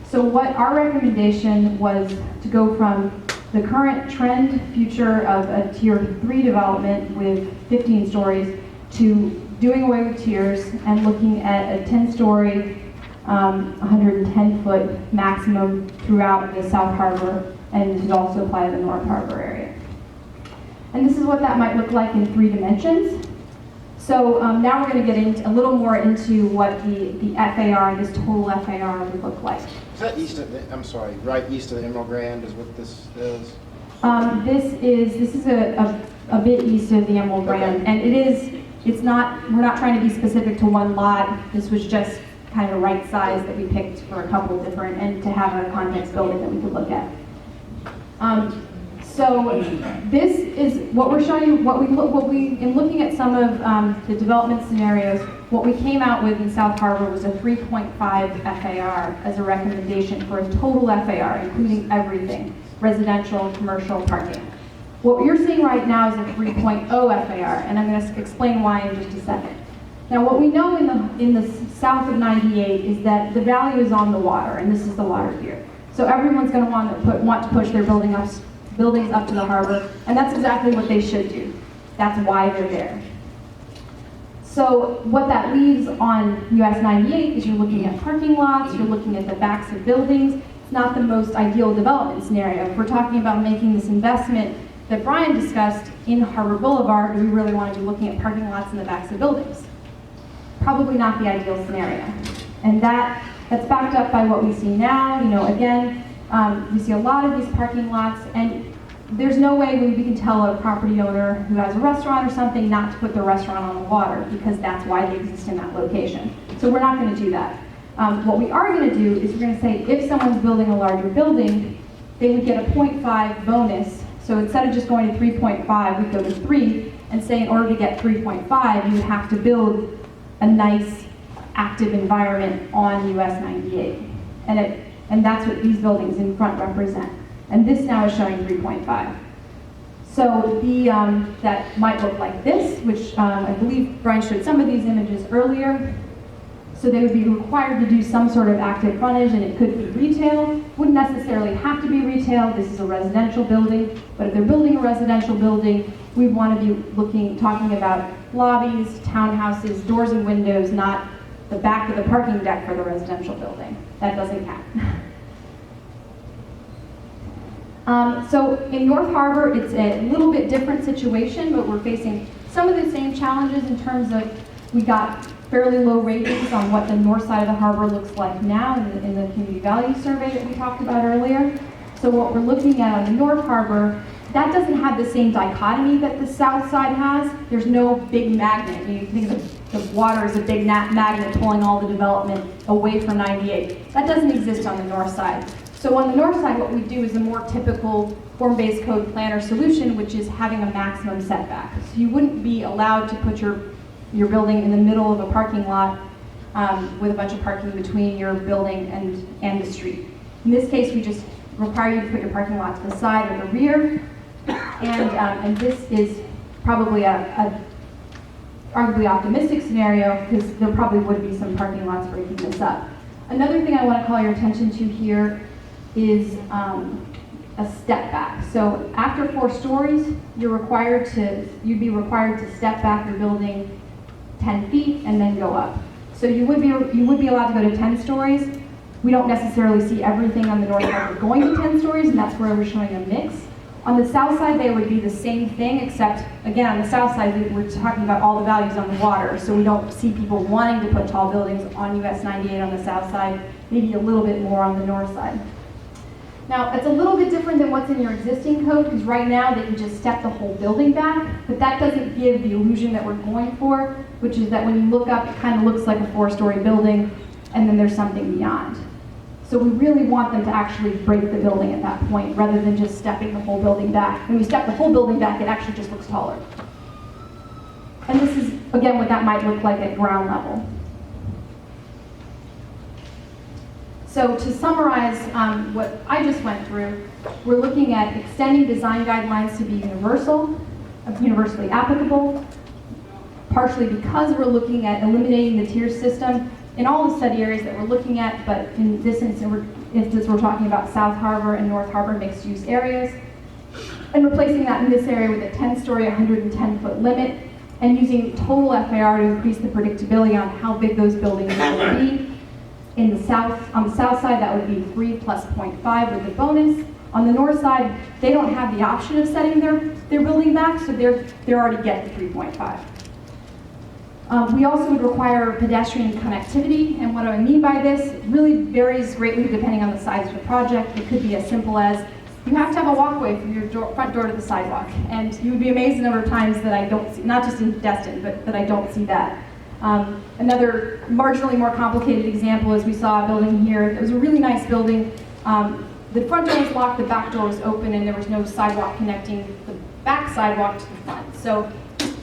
So what our recommendation was to go from the current trend future of a Tier 3 development with 15 stories to doing away with tiers and looking at a 10-story, 110-foot maximum throughout the South Harbor, and this would also apply to the North Harbor area. And this is what that might look like in 3 dimensions. So now we're going to get into a little more into what the FAR, this total FAR would look like. Is that east of the, I'm sorry, right east of the Emerald Grand is what this is? This is a bit east of the Emerald Grand, and it's not, we're not trying to be specific to one lot. This was just kind of a right size that we picked for a couple different, and to have a context building that we could look at. So this is what we're showing you, in looking at some of the development scenarios, what we came out with in South Harbor was a 3.5 FAR as a recommendation for a total FAR, including everything, residential, commercial, parking. What you're seeing right now is a 3.0 FAR, and I'm going to explain why in just a second. Now what we know in the south of 98 is that the value is on the water, and this is the water here. So everyone's going to want to push their buildings up to the harbor, and that's exactly what they should do. That's why they're there. So what that leaves on US 98 is you're looking at parking lots, you're looking at the backs of buildings. It's not the most ideal development scenario. If we're talking about making this investment that Brian discussed in Harbor Boulevard, do we really want to be looking at parking lots in the backs of buildings? Probably not the ideal scenario. And that's backed up by what we see now. You know, again, we see a lot of these parking lots, and there's no way we can tell a property owner who has a restaurant or something not to put their restaurant on the water, because that's why they exist in that location. So we're not going to do that. What we are going to do is we're going to say if someone's building a larger building, they would get a 0.5 bonus. So instead of just going to 3.5, we'd go to 3 and say in order to get 3.5, you would have to build a nice active environment on US 98. And that's what these buildings in front represent. And this now is showing 3.5. So that might look like this, which I believe Brian showed some of these images earlier. So they would be required to do some sort of active frontage, and it could be retail. Wouldn't necessarily have to be retail. This is a residential building. But if they're building a residential building, we want to be talking about lobbies, townhouses, doors and windows, not the back of the parking deck for the residential building. That doesn't count. So in North Harbor, it's a little bit different situation, but we're facing some of the same challenges in terms of We got fairly low ratings on what the north side of the harbor looks like now in the community value survey that we talked about earlier. So what we're looking at on the North Harbor, that doesn't have the same dichotomy that the south side has. There's no big magnet. You think of the water as a big magnet pulling all the development away from 98. That doesn't exist on the north side. So on the north side, what we do is a more typical form-based code planner solution, which is having a maximum setback. So you wouldn't be allowed to put your building in the middle of a parking lot with a bunch of parking between your building and the street. In this case, we just require you to put your parking lot to the side or the rear, and this is probably a arguably optimistic scenario because there probably would be some parking lots breaking this up. Another thing I want to call your attention to here is a step back. So after 4 stories, you'd be required to step back your building 10 feet and then go up. So you would be allowed to go to 10 stories. We don't necessarily see everything on the north harbor going to 10 stories, and that's where we're showing a mix. On the south side, they would be the same thing, except, again, on the south side, we're talking about all the values on the water, so we don't see people wanting to put tall buildings on US 98 on the south side, maybe a little bit more on the north side. Now, it's a little bit different than what's in your existing code, because right now they can just step the whole building back, but that doesn't give the illusion that we're going for, which is that when you look up, it kind of looks like a 4-story building, and then there's something beyond. So we really want them to actually break the building at that point, rather than just stepping the whole building back. When you step the whole building back, it actually just looks taller. And this is, again, what that might look like at ground level. So to summarize what I just went through, we're looking at extending design guidelines to be universally applicable, partially because we're looking at eliminating the tier system in all the study areas that we're looking at, but in this instance we're talking about South Harbor and North Harbor mixed-use areas, and replacing that in this area with a 10-story, 110-foot limit, and using total FAR to increase the predictability on how big those buildings will be. On the south side, that would be 3 plus 0.5 with a bonus. On the north side, they don't have the option of setting their building back, so they're already getting 3.5. We also would require pedestrian connectivity, and what I mean by this really varies greatly depending on the size of the project. It could be as simple as you have to have a walkway from your front door to the sidewalk, and you would be amazed the number of times that I don't see, not just in Destin, but that I don't see that. Another marginally more complicated example is we saw a building here. It was a really nice building. The front door was locked, the back door was open, and there was no sidewalk connecting the back sidewalk to the front. So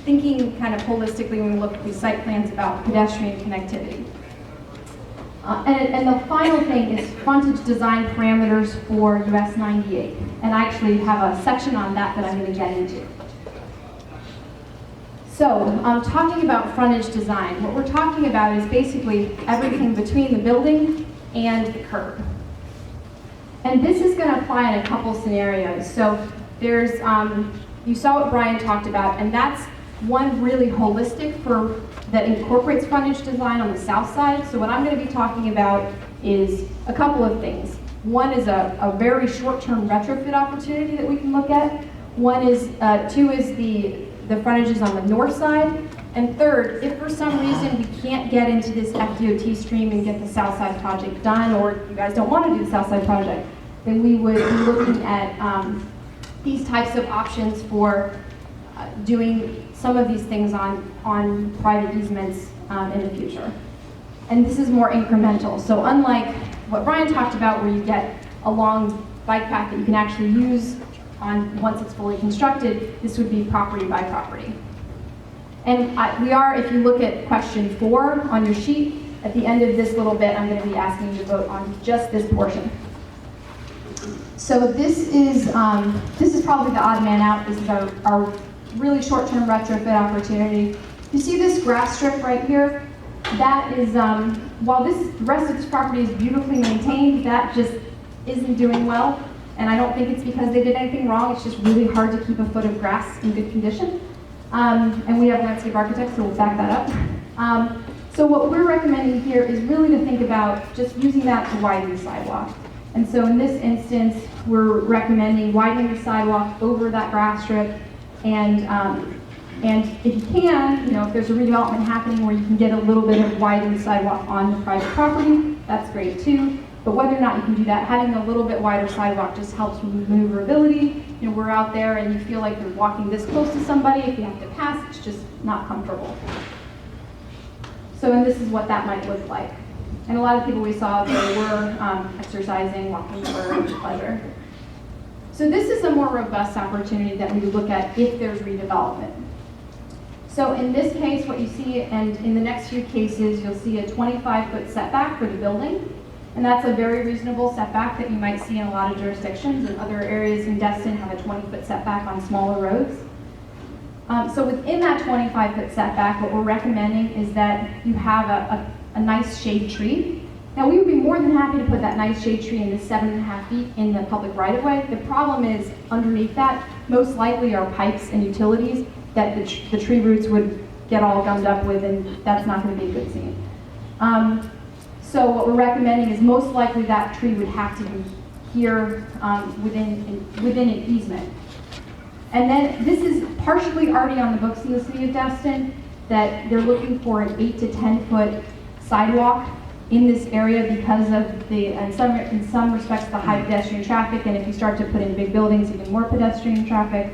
thinking kind of holistically when we look at these site plans about pedestrian connectivity. And the final thing is frontage design parameters for US 98. And I actually have a section on that I'm going to get into. So, talking about frontage design, what we're talking about is basically everything between the building and the curb. And this is going to apply in a couple scenarios. So there's, you saw what Brian talked about, and that's one really holistic that incorporates frontage design on the south side. So what I'm going to be talking about is a couple of things. One is a very short-term retrofit opportunity that we can look at. Two is the frontages on the north side. And third, if for some reason we can't get into this FDOT stream and get the south side project done, or you guys don't want to do the south side project, then we would be looking at these types of options for doing some of these things on private easements in the future. And this is more incremental. So unlike what Brian talked about, where you get a long bike path that you can actually use once it's fully constructed, this would be property by property. And if you look at question 4 on your sheet, at the end of this little bit, I'm going to be asking you to vote on just this portion. So this is probably the odd man out. This is our really short-term retrofit opportunity. You see this grass strip right here? That is, while the rest of this property is beautifully maintained, that just isn't doing well. And I don't think it's because they did anything wrong. It's just really hard to keep a foot of grass in good condition. And we have landscape architects, so we'll back that up. So what we're recommending here is really to think about just using that to widen the sidewalk. And so in this instance, we're recommending widening the sidewalk over that grass strip and And if you can, if there's a redevelopment happening where you can get a little bit of widened sidewalk on the private property, that's great too. But whether or not you can do that, having a little bit wider sidewalk just helps with maneuverability. We're out there and you feel like you're walking this close to somebody. If you have to pass, it's just not comfortable. So, and this is what that might look like. And a lot of people we saw, they were exercising, walking for pleasure. So this is a more robust opportunity that we would look at if there's redevelopment. So in this case, what you see, and in the next few cases, you'll see a 25-foot setback for the building. And that's a very reasonable setback that you might see in a lot of jurisdictions, and other areas in Destin have a 20-foot setback on smaller roads. So within that 25-foot setback, what we're recommending is that you have a nice shade tree. Now, we would be more than happy to put that nice shade tree in the 7.5 feet in the public right-of-way. The problem is, underneath that, most likely are pipes and utilities that the tree roots would get all gummed up with, and that's not going to be a good scene. So what we're recommending is most likely that tree would have to be here within an easement. And then this is partially already on the books in the city of Destin, that they're looking for an 8 to 10 foot sidewalk in this area because of in some respects the high pedestrian traffic, and if you start to put in big buildings, even more pedestrian traffic.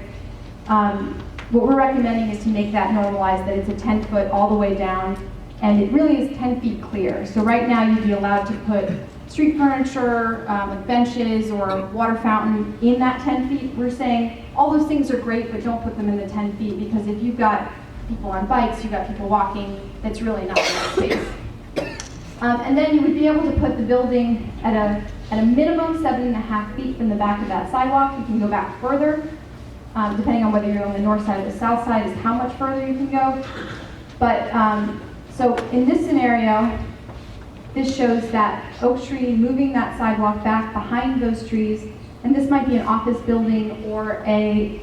What we're recommending is to make that normalized, that it's a 10 foot all the way down, and it really is 10 feet clear. So right now you'd be allowed to put street furniture, like benches or water fountain in that 10 feet. We're saying all those things are great, but don't put them in the 10 feet, because if you've got people on bikes, you've got people walking, that's really not enough space. And then you would be able to put the building at a minimum 7.5 feet from the back of that sidewalk. You can go back further, depending on whether you're on the north side or the south side is how much further you can go. But so in this scenario, this shows that oak tree moving that sidewalk back behind those trees, and this might be an office building or a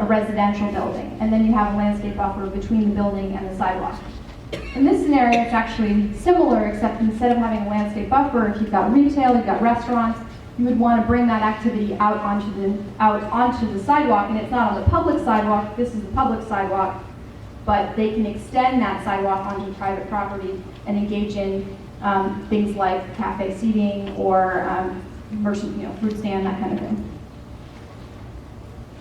residential building. And then you have a landscape buffer between the building and the sidewalk. In this scenario, it's actually similar, except instead of having a landscape buffer, if you've got retail, you've got restaurants, you would want to bring that activity out onto the sidewalk, and it's not on the public sidewalk. This is the public sidewalk, but they can extend that sidewalk onto private property and engage in things like cafe seating or fruit stand, that kind of thing.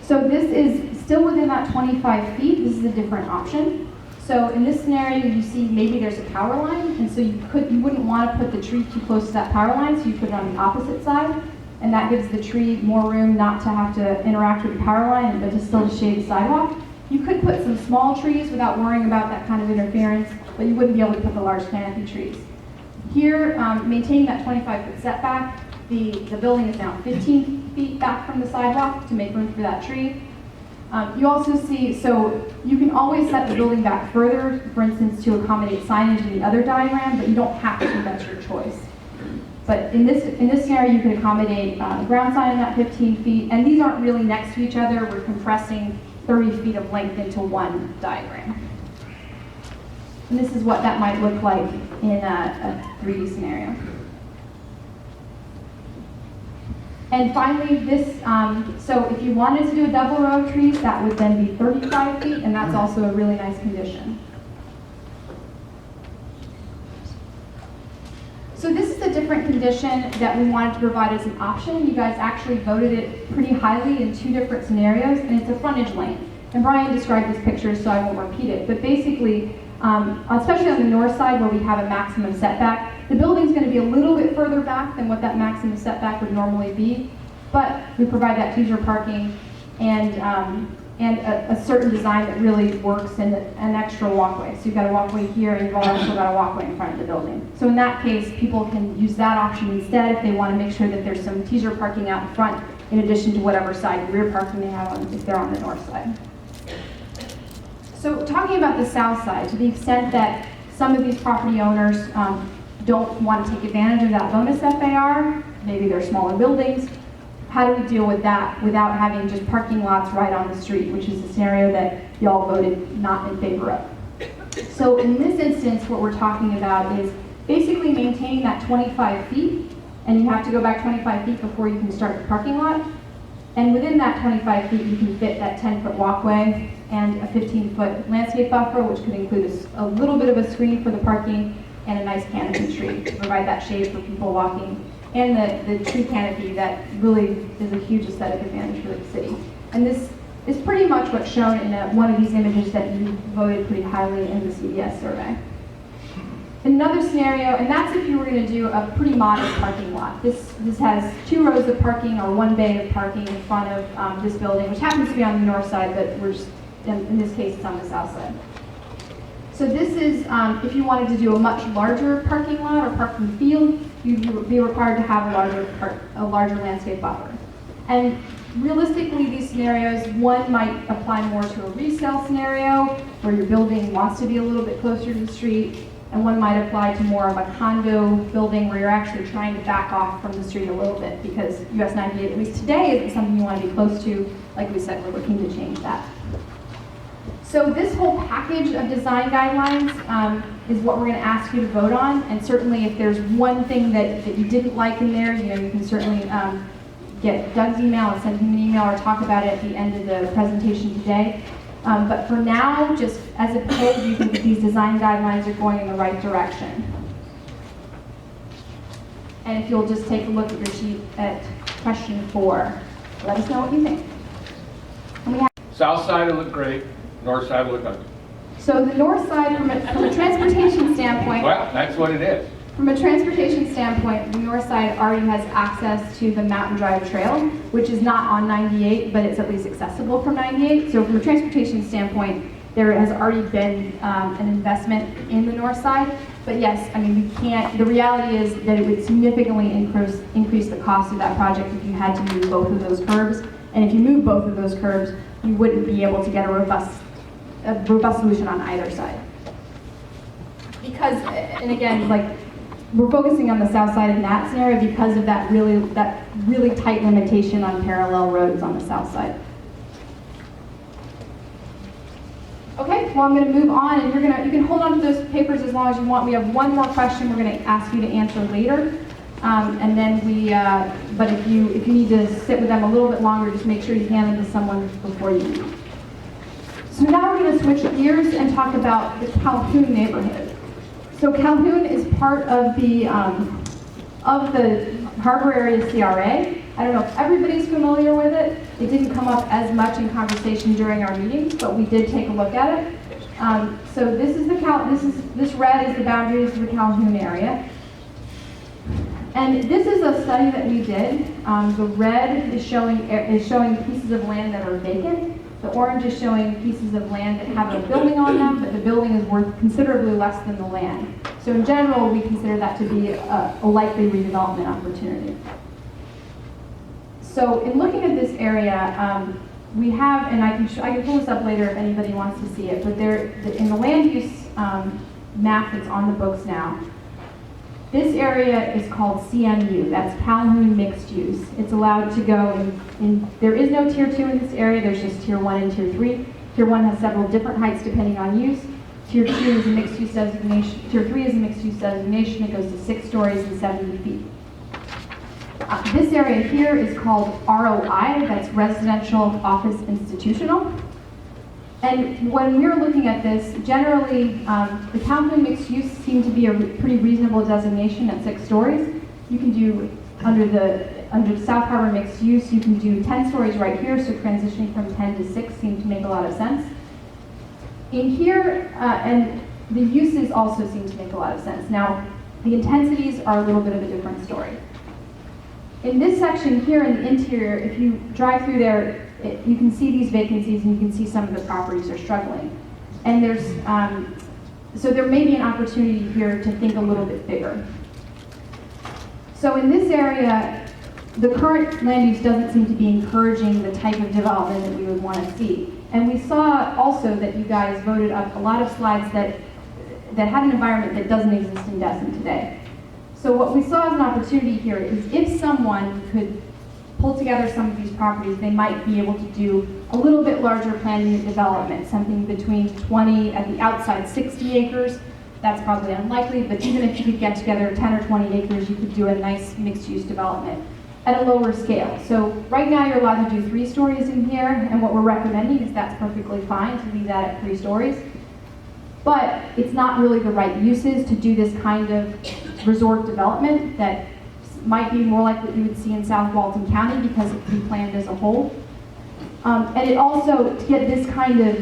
So this is still within that 25 feet. This is a different option. So in this scenario, you see maybe there's a power line, and so you wouldn't want to put the tree too close to that power line, so you put it on the opposite side, and that gives the tree more room not to have to interact with the power line, but to still shade the sidewalk. You could put some small trees without worrying about that kind of interference, but you wouldn't be able to put the large canopy trees. Here, maintaining that 25-foot setback, the building is now 15 feet back from the sidewalk to make room for that tree. You also see, so you can always set the building back further, for instance, to accommodate signage in the other diagram, but you don't have to, that's your choice. But in this scenario, you can accommodate the ground sign in that 15 feet, and these aren't really next to each other. We're compressing 30 feet of length into one diagram. And this is what that might look like in a 3D scenario. And finally, this, so if you wanted to do a double row of trees, that would then be 35 feet, and that's also a really nice condition. So this is a different condition that we wanted to provide as an option. You guys actually voted it pretty highly in 2 different scenarios, and it's a frontage lane. And Brian described this picture, so I won't repeat it, but basically, especially on the north side where we have a maximum setback, the building's going to be a little bit further back than what that maximum setback would normally be, but we provide that leisure parking and a certain design that really works in an extra walkway. So you've got a walkway here, and you've also got a walkway in front of the building. So in that case, people can use that option instead if they want to make sure that there's some teaser parking out in front in addition to whatever side rear parking they have if they're on the north side. So talking about the south side, to the extent that some of these property owners don't want to take advantage of that bonus FAR, maybe they're smaller buildings, how do we deal with that without having just parking lots right on the street, which is the scenario that y'all voted not in favor of? So in this instance, what we're talking about is basically maintaining that 25 feet, and you have to go back 25 feet before you can start the parking lot. And within that 25 feet, you can fit that 10-foot walkway and a 15-foot landscape buffer, which could include a little bit of a screen for the parking and a nice canopy tree to provide that shade for people walking, and the tree canopy that really is a huge aesthetic advantage for the city. And this is pretty much what's shown in one of these images that you voted pretty highly in the CBS survey. Another scenario, and that's if you were going to do a pretty modest parking lot. This has 2 rows of parking or 1 bay of parking in front of this building, which happens to be on the north side, but we're just, in this case, it's on the south side. So this is, if you wanted to do a much larger parking lot or parking field, you'd be required to have a larger landscape buffer. And realistically, these scenarios, one might apply more to a resale scenario where your building wants to be a little bit closer to the street, and one might apply to more of a condo building where you're actually trying to back off from the street a little bit, because US 98, at least today, isn't something you want to be close to. Like we said, we're looking to change that. So this whole package of design guidelines is what we're going to ask you to vote on, and certainly if there's one thing that you didn't like in there, you can certainly get Doug's email and send him an email or talk about it at the end of the presentation today. But for now, just as a pledge, you think that these design guidelines are going in the right direction. And if you'll just take a look at your sheet at question 4, let us know what you think. And we have South side will look great, north side will look ugly. So the north side, from a transportation standpoint, Well, that's what it is. from a transportation standpoint, the north side already has access to the Mountain Drive Trail, which is not on 98, but it's at least accessible from 98. So from a transportation standpoint, there has already been an investment in the north side. But yes, I mean, we can't, the reality is that it would significantly increase the cost of that project if you had to move both of those curbs. And if you move both of those curbs, you wouldn't be able to get a robust solution on either side. Because, and again, like, we're focusing on the south side in that scenario because of that really tight limitation on parallel roads on the south side. Okay, well, I'm going to move on, and you can hold on to those papers as long as you want. We have one more question we're going to ask you to answer later, and then but if you need to sit with them a little bit longer, just make sure you hand them to someone before you leave. So now we're going to switch gears and talk about the Calhoun neighborhood. So Calhoun is part of the Harbor Area CRA. I don't know if everybody's familiar with it. It didn't come up as much in conversation during our meetings, but we did take a look at it. So this is this red is the boundaries of the Calhoun area. And this is a study that we did. The red is showing pieces of land that are vacant. The orange is showing pieces of land that have a building on them, but the building is worth considerably less than the land. So in general, we consider that to be a likely redevelopment opportunity. So in looking at this area, we have, and I can pull this up later if anybody wants to see it, but in the land use map that's on the books now, this area is called CMU, that's Calhoun Mixed Use. It's allowed to go there is no Tier 2 in this area, there's just Tier 1 and Tier 3. Tier 1 has several different heights depending on use. Tier 2 is a mixed use designation, Tier 3 is a mixed use designation, it goes to 6 stories and 70 feet. This area here is called ROI, that's Residential Office Institutional. And when we're looking at this, generally, the Calhoun mixed use seemed to be a pretty reasonable designation at 6 stories. You can do, under South Harbor mixed use, you can do 10 stories right here, so transitioning from 10 to 6 seemed to make a lot of sense. In here, and the uses also seem to make a lot of sense. Now, the intensities are a little bit of a different story. In this section here in the interior, if you drive through there, you can see these vacancies and you can see some of the properties are struggling. And so there may be an opportunity here to think a little bit bigger. So in this area, the current land use doesn't seem to be encouraging the type of development that we would want to see. And we saw also that you guys voted up a lot of slides that had an environment that doesn't exist in Destin today. So what we saw as an opportunity here is if someone could pull together some of these properties, they might be able to do a little bit larger planned unit development, something between 20, at the outside 60 acres. That's probably unlikely, but even if you could get together 10 or 20 acres, you could do a nice mixed-use development. at a lower scale. So right now you're allowed to do 3 stories in here, and what we're recommending is that's perfectly fine to leave that at 3 stories. But it's not really the right uses to do this kind of resort development that might be more like what you would see in South Walton County because it can be planned as a whole. And it also, to get this kind of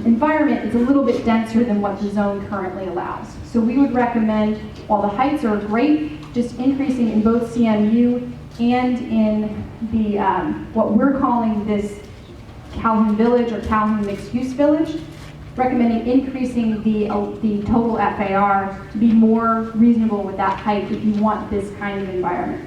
environment, it's a little bit denser than what the zone currently allows. So we would recommend, while the heights are great, just increasing in both CMU and in the, what we're calling this Calhoun Village or Calhoun Mixed Use Village, recommending increasing the total FAR to be more reasonable with that height if you want this kind of environment.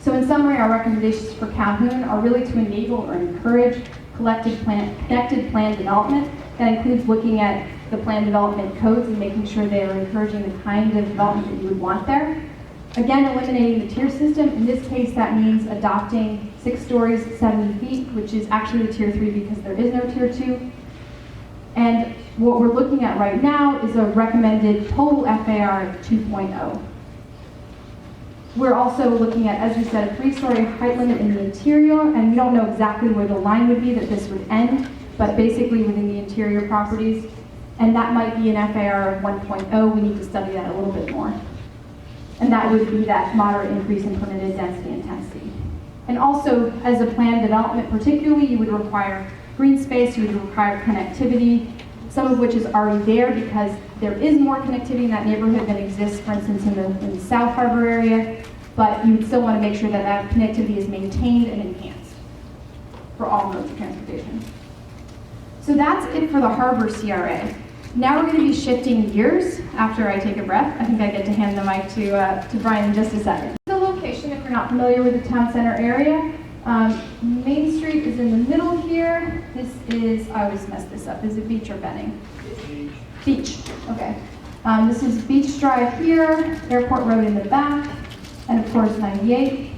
So in summary, our recommendations for Calhoun are really to enable or encourage connected plan development. That includes looking at the plan development codes and making sure they are encouraging the kind of development that you would want there. Again, eliminating the tier system. In this case, that means adopting 6 stories, 70 feet, which is actually the tier 3 because there is no tier 2. And what we're looking at right now is a recommended total FAR of 2.0. We're also looking at, as we said, a 3-story height limit in the interior, and we don't know exactly where the line would be that this would end, but basically within the interior properties. And that might be an FAR of 1.0. We need to study that a little bit more. And that would be that moderate increase in permitted density intensity. And also, as a planned development particularly, you would require green space, you would require connectivity, some of which is already there because there is more connectivity in that neighborhood than exists, for instance, in the South Harbor area, but you would still want to make sure that that connectivity is maintained and enhanced for all modes of transportation. So that's it for the Harbor CRA. Now we're going to be shifting gears after I take a breath. I think I get to hand the mic to Brian in just a second. The location, if you're not familiar with the town center area, Main Street is in the middle here. This is, I always mess this up, is it Beach or Benning? Beach, okay. This is Beach Drive here, Airport Road in the back, and of course 98.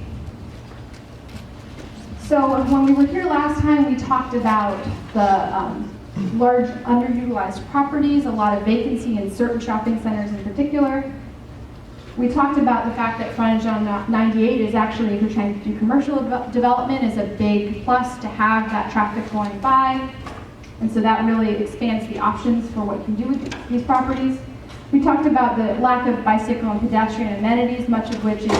So when we were here last time, we talked about the large underutilized properties, a lot of vacancy in certain shopping centers in particular. We talked about the fact that frontage on 98 is actually, if you're trying to do commercial development, is a big plus to have that traffic going by. And so that really expands the options for what you can do with these properties. We talked about the lack of bicycle and pedestrian amenities, much of which is,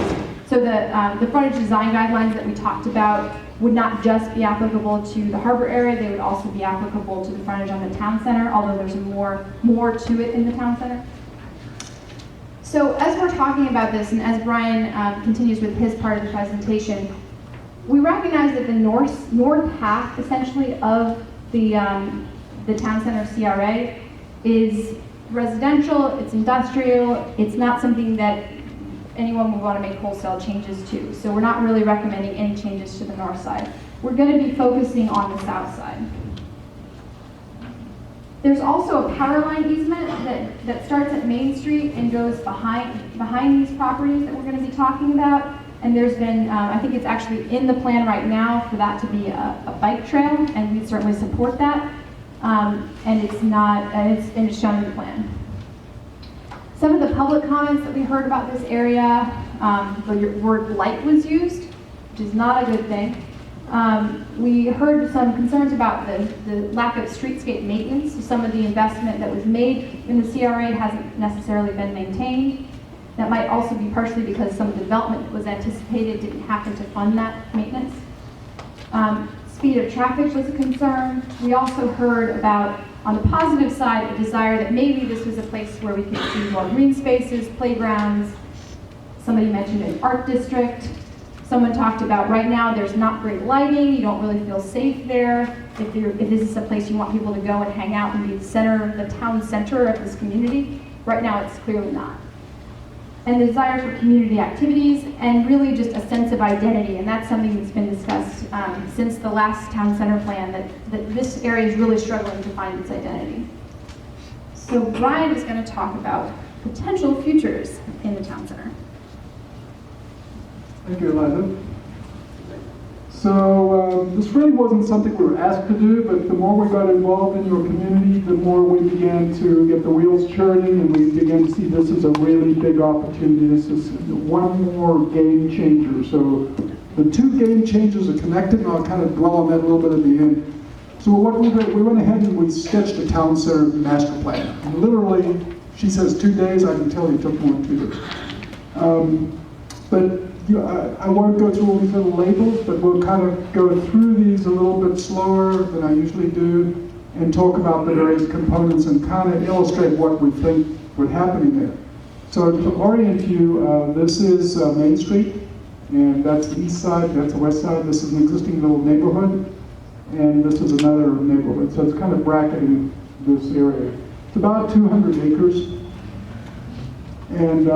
so the frontage design guidelines that we talked about would not just be applicable to the harbor area, they would also be applicable to the frontage on the town center, although there's more to it in the town center. So as we're talking about this, and as Brian continues with his part of the presentation, we recognize that the north half, essentially, of the town center CRA is residential, it's industrial, it's not something that anyone would want to make wholesale changes to. So we're not really recommending any changes to the north side. We're going to be focusing on the south side. There's also a power line easement that starts at Main Street and goes behind these properties that we're going to be talking about. And there's been, I think it's actually in the plan right now for that to be a bike trail, and we certainly support that. And it's not, and it's shown in the plan. Some of the public comments that we heard about this area, the word light was used, which is not a good thing. We heard some concerns about the lack of streetscape maintenance. So some of the investment that was made in the CRA hasn't necessarily been maintained. That might also be partially because some of the development that was anticipated didn't happen to fund that maintenance. Speed of traffic was a concern. We also heard about, on the positive side, a desire that maybe this was a place where we could see more green spaces, playgrounds. Somebody mentioned an art district. Someone talked about right now there's not great lighting, you don't really feel safe there. If this is a place you want people to go and hang out and be the town center of this community, right now it's clearly not. And the desire for community activities and really just a sense of identity, and that's something that's been discussed since the last town center plan, that this area is really struggling to find its identity. So Brian is going to talk about potential futures in the town center. Thank you, Eliza. So this really wasn't something we were asked to do, but the more we got involved in your community, the more we began to get the wheels churning, and we began to see this as a really big opportunity. This is one more game changer. So the two game changers are connected, and I'll kind of dwell on that a little bit at the end. So what we did, we went ahead and we sketched a town center master plan. And literally, she says 2 days. I can tell you it took more than 2 days. But I won't go through all these little labels, but we'll kind of go through these a little bit slower than I usually do and talk about the various components and kind of illustrate what we think would happen in there. So to orient you, this is Main Street, and that's the east side, that's the west side. This is an existing little neighborhood, and this is another neighborhood. So it's kind of bracketing this area. It's about 200 acres, and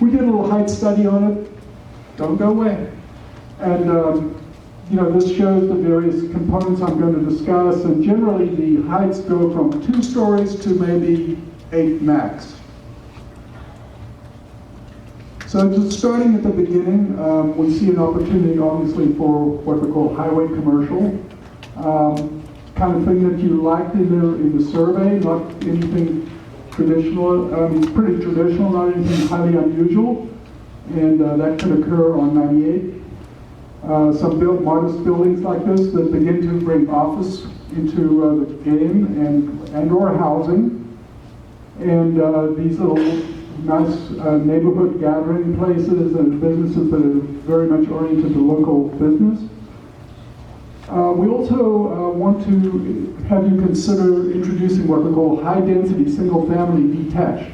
we did a little height study on it. Don't go away. And this shows the various components I'm going to discuss. And generally, the heights go from 2 stories to maybe 8 max. So just starting at the beginning, we see an opportunity, obviously, for what we call highway commercial. Kind of thing that you liked in the survey, not anything traditional. It's pretty traditional, not anything highly unusual, and that could occur on 98. Some modest buildings like this that begin to bring office into the game and or housing, and these little nice neighborhood gathering places and businesses that are very much oriented to local business. We also want to have you consider introducing what we call high-density, single-family detached.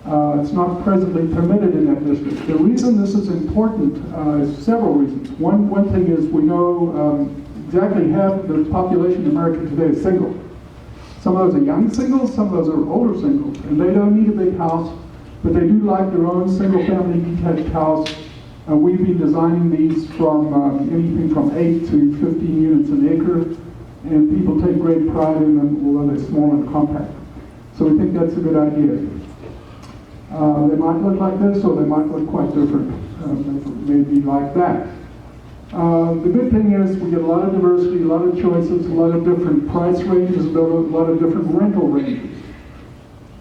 It's not presently permitted in that district. The reason this is important is several reasons. One thing is we know exactly half the population in America today is single. Some of those are young singles, some of those are older singles, and they don't need a big house, but they do like their own single-family detached house. We've been designing these from anything from 8 to 15 units an acre, and people take great pride in them, although they're small and compact. So we think that's a good idea. They might look like this, or they might look quite different. Maybe like that. The good thing is we get a lot of diversity, a lot of choices, a lot of different price ranges, a lot of different rental ranges.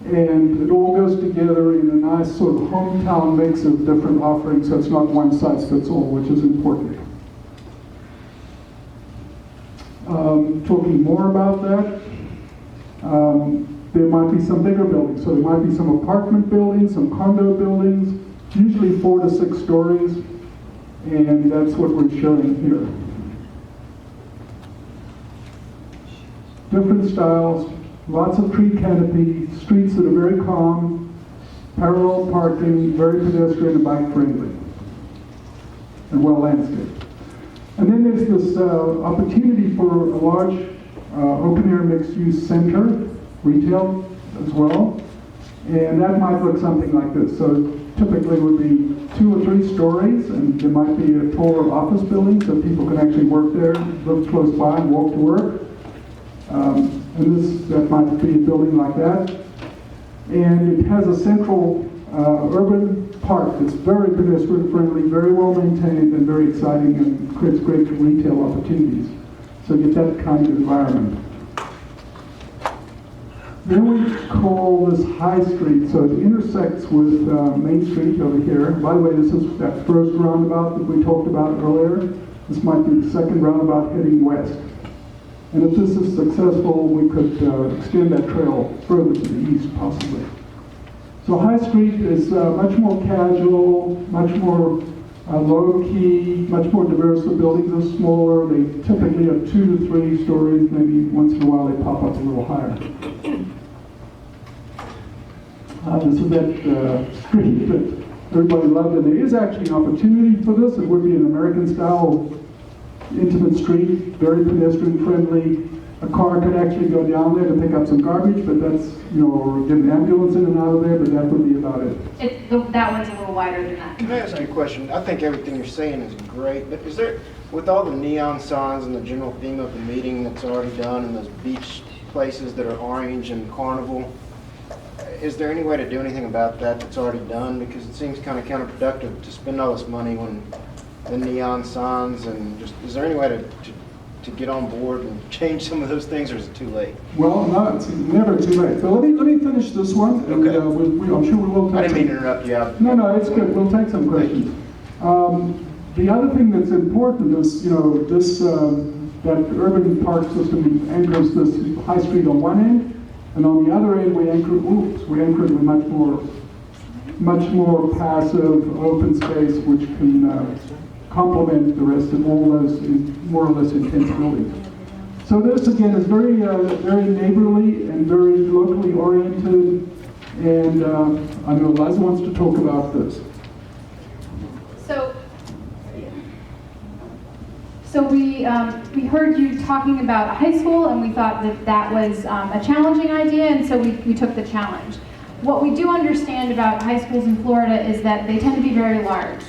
And it all goes together in a nice sort of hometown mix of different offerings, so it's not one size fits all, which is important. Talking more about that, there might be some bigger buildings. So there might be some apartment buildings, some condo buildings, usually 4 to 6 stories, and that's what we're showing here. Different styles. Lots of tree canopy, streets that are very calm, parallel parking, very pedestrian and bike friendly, and well landscaped. And then there's this opportunity for a large open air mixed use center, retail as well, and that might look something like this. So typically would be 2 or 3 stories, and there might be a taller office building so people can actually work there, live close by and walk to work. And that might be a building like that. And it has a central urban park that's very pedestrian friendly, very well maintained, and very exciting, and creates great retail opportunities. So you get that kind of environment. Then we call this High Street, so it intersects with Main Street over here. By the way, this is that first roundabout that we talked about earlier. This might be the second roundabout heading west. And if this is successful, we could extend that trail further to the east, possibly. So High Street is much more casual, much more low-key, much more diverse. The buildings are smaller. They typically have 2 to 3 stories. Maybe once in a while they pop up a little higher. This is that street that everybody loved, and there is actually an opportunity for this. It would be an American-style intimate street, very pedestrian friendly. A car could actually go down there to pick up some garbage, but that's, or get an ambulance in and out of there, but that would be about it. That one's a little wider than that. Can I ask you a question? I think everything you're saying is great, but is there, with all the neon signs and the general theme of the meeting that's already done, and those beach places that are orange and carnival, is there any way to do anything about that that's already done? Because it seems kind of counterproductive to spend all this money when the neon signs and just, is there any way to get on board and change some of those things, or is it too late? Well, no, it's never too late. But let me finish this one, and Okay. I'm sure we will take I didn't mean to some- interrupt you. No, it's good. We'll take some questions. The other thing that's important is, this, that urban park system anchors this high street on one end, and on the other end, we anchor it with much more passive open space, which can complement the rest of all those more or less intense buildings. So this again is very neighborly and very locally oriented, and I know Liza wants to talk about this. So we heard you talking about high school, and we thought that was a challenging idea, and so we took the challenge. What we do understand about high schools in Florida is that they tend to be very large,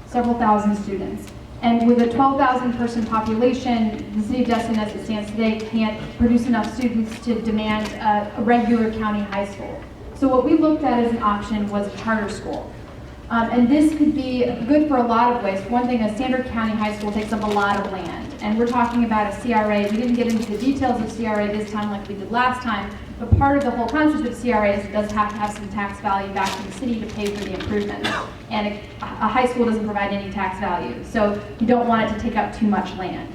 several thousand students. And with a 12,000 person population, the city of Destin as it stands today can't produce enough students to demand a regular county high school. So what we looked at as an option was a charter school. And this could be good for a lot of ways. For one thing, a standard county high school takes up a lot of land. And we're talking about a CRA. We didn't get into the details of CRA this time like we did last time, but part of the whole concept of CRA is it does have to have some tax value back to the city to pay for the improvements. And a high school doesn't provide any tax value, so you don't want it to take up too much land.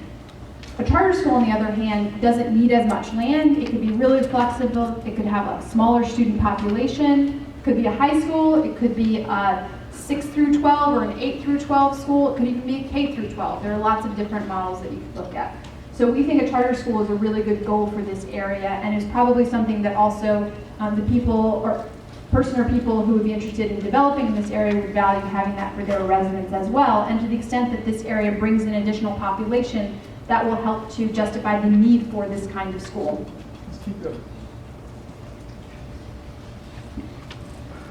A charter school, on the other hand, doesn't need as much land. It could be really flexible. It could have a smaller student population. It could be a high school. It could be a 6 through 12 or an 8 through 12 school. It could even be a K through 12. There are lots of different models that you could look at. So we think a charter school is a really good goal for this area, and is probably something that also the people or people who would be interested in developing in this area would value having that for their residents as well. And to the extent that this area brings in additional population, that will help to justify the need for this kind of school. Let's keep going.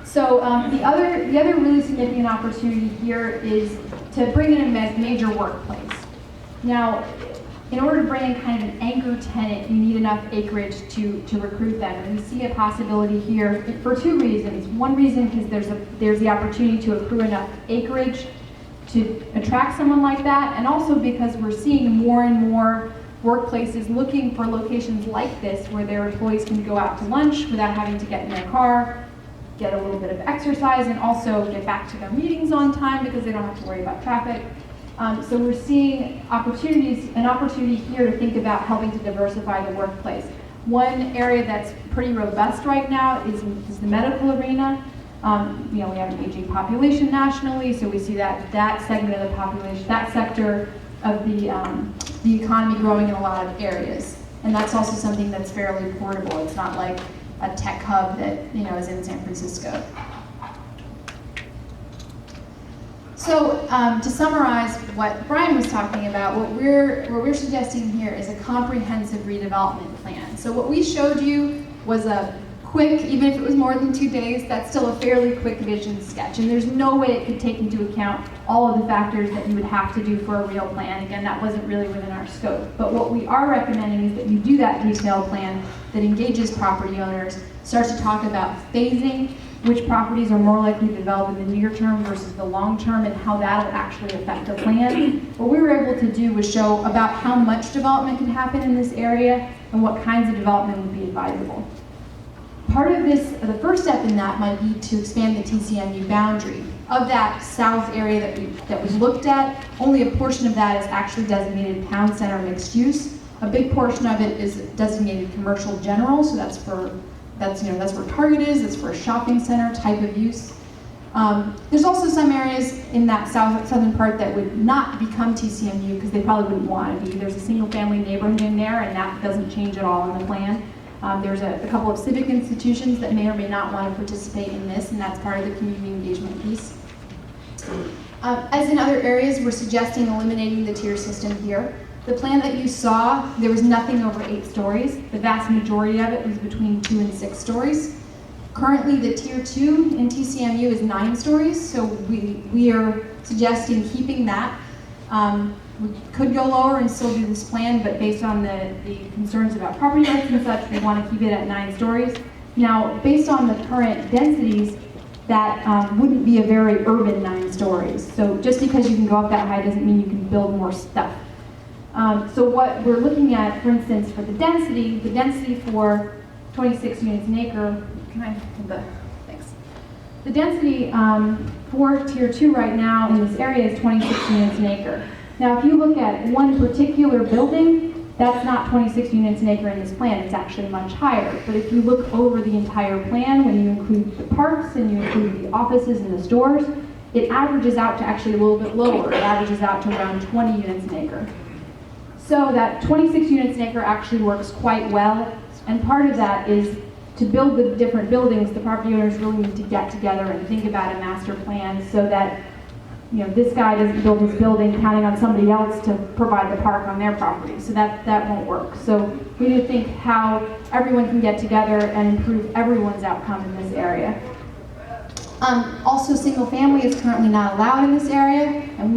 So the other really significant opportunity here is to bring in a major workplace. Now, in order to bring in kind of an anchor tenant, you need enough acreage to recruit them. And we see a possibility here for two reasons. One reason because there's the opportunity to accrue enough acreage to attract someone like that, and also because we're seeing more and more workplaces looking for locations like this where their employees can go out to lunch without having to get in their car, get a little bit of exercise, and also get back to their meetings on time because they don't have to worry about traffic. So we're seeing an opportunity here to think about helping to diversify the workplace. One area that's pretty robust right now is the medical arena. We have an aging population nationally, so we see that segment of the population, that sector of the economy growing in a lot of areas. And that's also something that's fairly portable. It's not like a tech hub that is in San Francisco. So to summarize what Brian was talking about, what we're suggesting here is a comprehensive redevelopment plan. So what we showed you was a quick, even if it was more than 2 days, that's still a fairly quick vision sketch. And there's no way it could take into account all of the factors that you would have to do for a real plan. Again, that wasn't really within our scope. But what we are recommending is that you do that detailed plan that engages property owners, starts to talk about phasing, which properties are more likely to develop in the near term versus the long term, and how that'll actually affect the plan. What we were able to do was show about how much development can happen in this area and what kinds of development would be advisable. Part of this, the first step in that might be to expand the TCMU boundary. Of that south area that was looked at, only a portion of that is actually designated town center mixed use. A big portion of it is designated commercial general, so that's where Target is, that's for a shopping center type of use. There's also some areas in that southern part that would not become TCMU because they probably wouldn't want to be. There's a single family neighborhood in there, and that doesn't change at all in the plan. There's a couple of civic institutions that may or may not want to participate in this, and that's part of the community engagement piece. As in other areas, we're suggesting eliminating the tier system here. The plan that you saw, there was nothing over 8 stories. The vast majority of it was between 2 and 6 stories. Currently, the tier 2 in TCMU is 9 stories, so we are suggesting keeping that. We could go lower and still do this plan, but based on the concerns about property rights and such, we want to keep it at 9 stories. Now, based on the current densities, that wouldn't be a very urban 9 stories. So just because you can go up that high doesn't mean you can build more stuff. So what we're looking at, for instance, for the density for 26 units an acre, can I hold the, thanks. The density for tier 2 right now in this area is 26 units an acre. Now if you look at one particular building, that's not 26 units an acre in this plan, it's actually much higher. But if you look over the entire plan, when you include the parks and you include the offices and the stores, it averages out to actually a little bit lower. It averages out to around 20 units an acre. So that 26 units an acre actually works quite well. And part of that is to build the different buildings, the property owners really need to get together and think about a master plan so that this guy doesn't build his building counting on somebody else to provide the park on their property. So that won't work. So we need to think how everyone can get together and improve everyone's outcome in this area. Also, single family is currently not allowed in this area, and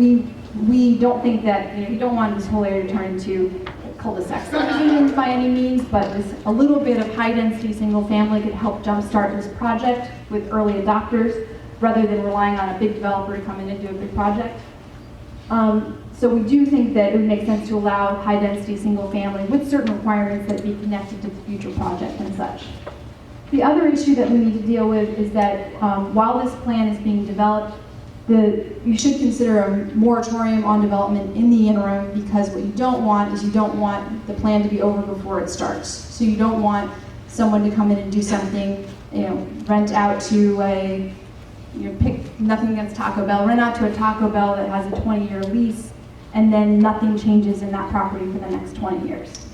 we don't think that, you don't want this whole area to turn into cul-de-sac subdivisions by any means, but a little bit of high density single family could help jumpstart this project with early adopters, rather than relying on a big developer to come in and do a big project. So we do think that it would make sense to allow high-density single-family with certain requirements that be connected to the future project and such. The other issue that we need to deal with is that while this plan is being developed, you should consider a moratorium on development in the interim, because what you don't want is you don't want the plan to be over before it starts. So you don't want someone to come in and do something, rent out to a pick nothing against Taco Bell, rent out to a Taco Bell that has a 20-year lease, and then nothing changes in that property for the next 20 years.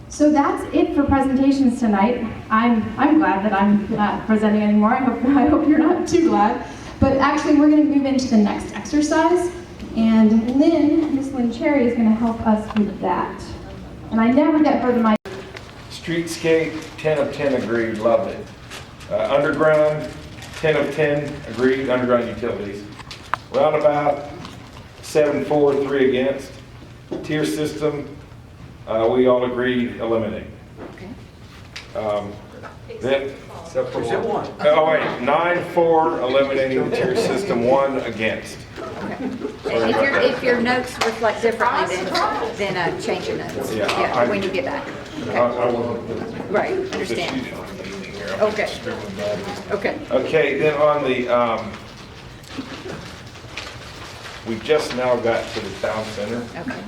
So that's it for presentations tonight. I'm glad that I'm not presenting anymore. I hope you're not too glad. But actually, we're going to move into the next exercise, and Miss Lynn Cherry is going to help us with that. And I never get her to my Streetscape, 10 of 10 agreed, loved it. Underground, 10 of 10 agreed, underground utilities. Roundabout, 7-4, 3 against. Tier system, we all agreed eliminate. Okay. Then, Except for one. oh wait, 9-4 eliminating the tier system, 1 against. Okay. If your notes reflect differently, then change your notes. Yeah, When you get back. I wasn't. Right, understand. Okay. Okay. Okay, then on the, we just now got to the town center. Okay.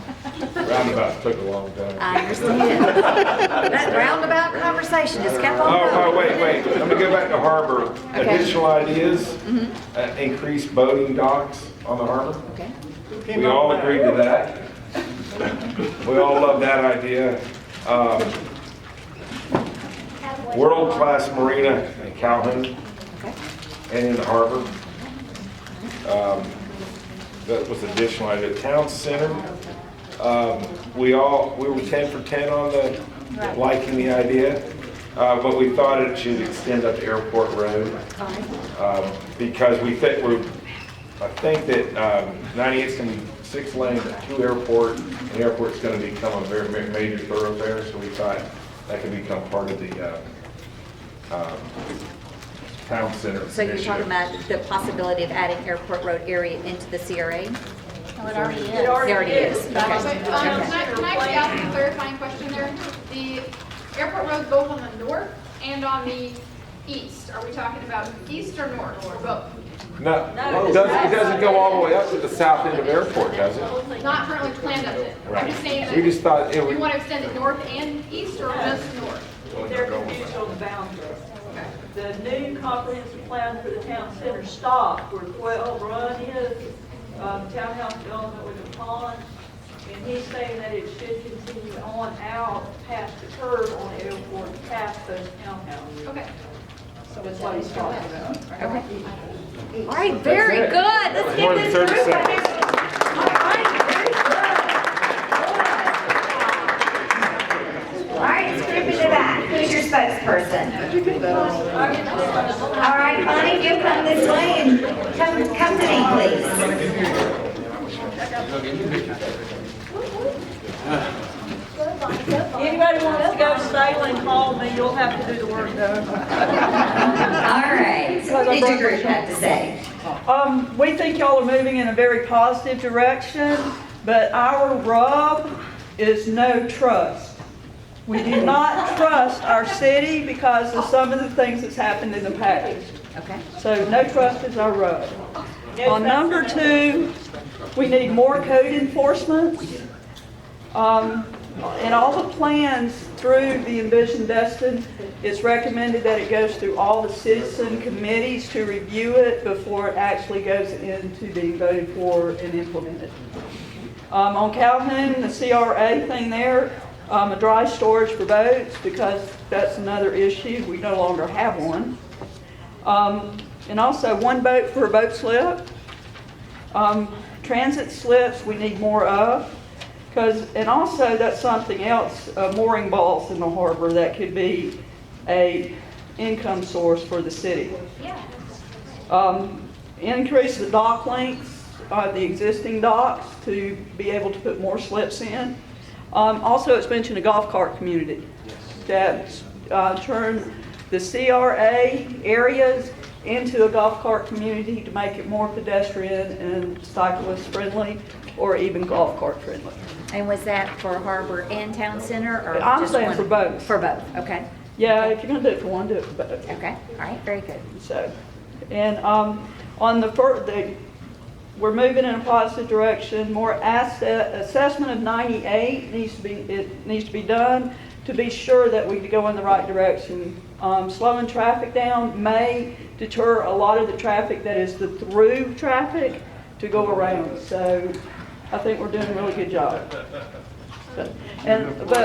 Roundabout took a long time. I understand. That roundabout conversation just kept on going. Oh, wait. Let me go back to harbor. Okay. Additional ideas, increase boating docks on the harbor. Okay. We all agreed to that. We all love that idea. World-class marina in Calhoun Okay. and in the harbor. That was additional idea. Town center, we were 10 for 10 on the liking the idea, but we thought it should extend up to Airport Road because I think that 98's going to be 6 lanes to Airport, and Airport's going to become a very major thoroughfare, so we thought that could become part of the town center. So you're talking about the possibility of adding Airport Road area into the CRA? Oh, it already is. It already is. Okay. Can I actually ask a clarifying question there? The airport road's both on the north and on the east. Are we talking about east or north or both? No, it doesn't go all the way up to the south end of Airport, does it? Not currently planned up it. I'm just saying that We just thought it we would. want to extend it north and east or just north? They're confused on the boundaries. The new comprehensive plan for the town center stopped where 12 Run is, townhouse development with a pond, and he's saying that it should continue on out past the curve on Airport, past those townhouses. Okay. So that's what he's talking about. Okay. All right, very good. Let's get this More than 30 group seconds. All right, very good. All right, let's group into that. Who's your spokesperson? All right, Bonnie, you come this way and come to me, please. Anybody wants to go go sailing, call me, you'll have to do the work though. All right, so what did your group have to say? We think y'all are moving in a very positive direction, but our rub is no trust. We do not trust our city because of some of the things that's happened in the past. Okay. So no trust is our rub. On number 2, we need more code enforcement. In all the plans through the Envision Destin, it's recommended that it goes through all the citizen committees to review it before it actually goes into being voted for and implemented. On Calhoun, the CRA thing there, a dry storage for boats, because that's another issue. We no longer have one. And also 1 boat for a boat slip. Transit slips we need more of. And also that's something else, mooring balls in the harbor that could be a income source for the city. Increase the dock lengths, the existing docks, to be able to put more slips in. Also, it's mentioned a golf cart community that turn the CRA areas into a golf cart community to make it more pedestrian and cyclist friendly, or even golf cart friendly. And was that for Harbor and Town Center, or I'm just saying one? for both. For both, okay. Yeah, if you're gonna do it for one, do it for both. Okay, all right, very good. So, and on the we're moving in a positive direction. More asset assessment of 98 needs to be done to be sure that we go in the right direction. Slowing traffic down may deter a lot of the traffic that is the through traffic to go around. So I think we're doing a really good job. But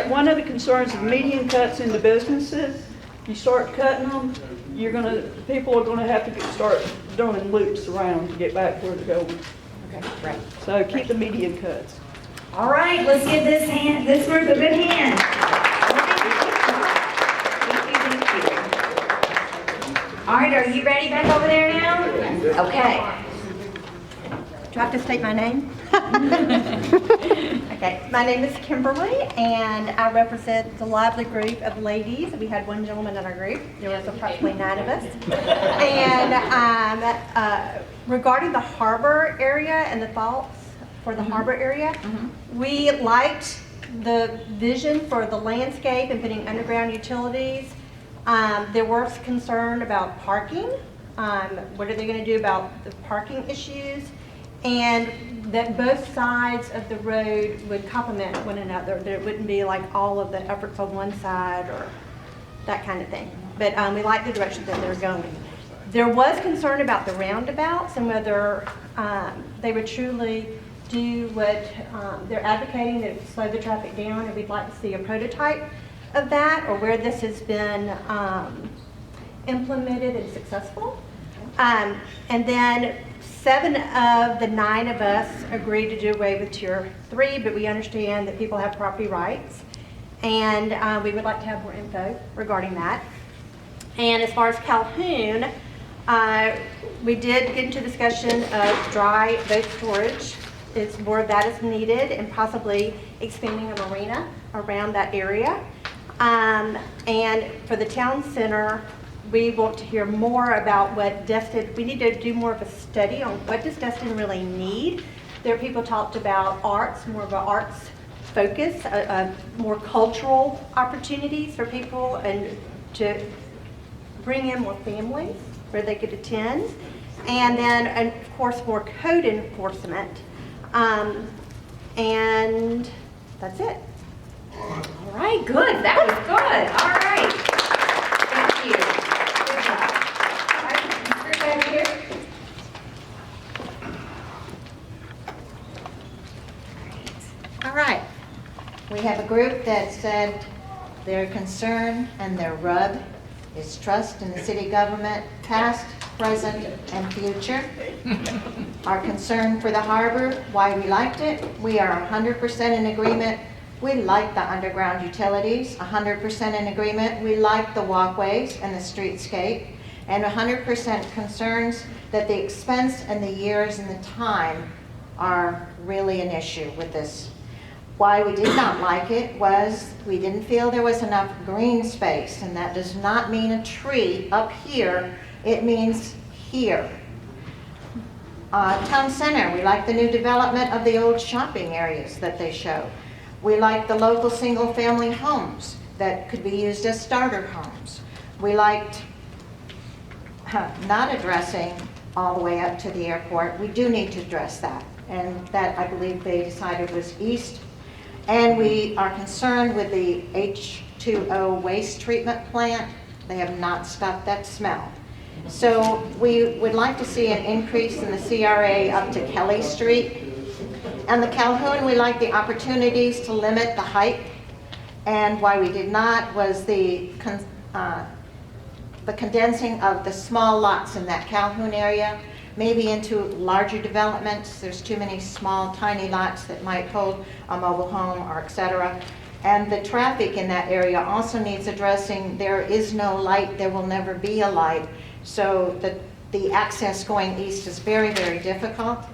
one of the concerns is median cuts into businesses. You start cutting them, people are gonna have to start doing loops around to get back where they're going. Okay, right. So keep the median cuts. All right, let's give this group a good hand. Thank you. All right, are you ready back over there now? Okay. Do I have to state my name? Okay, my name is Kimberly, and I represent the lively group of ladies. We had 1 gentleman in our group. There was approximately 9 of us. And regarding the harbor area and the thoughts for the harbor area, we liked the vision for the landscape and putting underground utilities. There was concern about parking. What are they going to do about the parking issues? And that both sides of the road would complement one another. There wouldn't be like all of the efforts on one side or that kind of thing. But we like the direction that they're going. There was concern about the roundabouts and whether they would truly do what they're advocating, that it would slow the traffic down, and we'd like to see a prototype of that, or where this has been implemented and successful. And then 7 of the 9 of us agreed to do away with Tier 3, but we understand that people have property rights, and we would like to have more info regarding that. And as far as Calhoun, we did get into discussion of dry boat storage. It's more of that is needed, and possibly expanding a marina around that area. And for the town center, we want to hear more about what Destin, we need to do more of a study on what does Destin really need. There are people talked about arts, more of an arts focus, more cultural opportunities for people, and to bring in more families where they could attend. And then, and of course, more code enforcement. And that's it. All right, good. That was good. All right. Thank you. Good job. All right, over here. All right. We have a group that said their concern and their rub is trust in the city government, past, present, and future. Our concern for the harbor, why we liked it, we are 100% in agreement. We like the underground utilities, 100% in agreement. We like the walkways and the streetscape, and 100% concerns that the expense and the years and the time are really an issue with this. Why we did not like it was we didn't feel there was enough green space, and that does not mean a tree up here, it means here. Town center, we like the new development of the old shopping areas that they show. We like the local single-family homes that could be used as starter homes. We liked not addressing all the way up to the airport. We do need to address that, and that I believe they decided was east. And we are concerned with the H2O waste treatment plant. They have not stopped that smell. So we would like to see an increase in the CRA up to Kelly Street. And the Calhoun, we like the opportunities to limit the height. And why we did not was the condensing of the small lots in that Calhoun area, maybe into larger developments. There's too many small, tiny lots that might hold a mobile home or et cetera. And the traffic in that area also needs addressing. There is no light, there will never be a light. So the access going east is very, very difficult.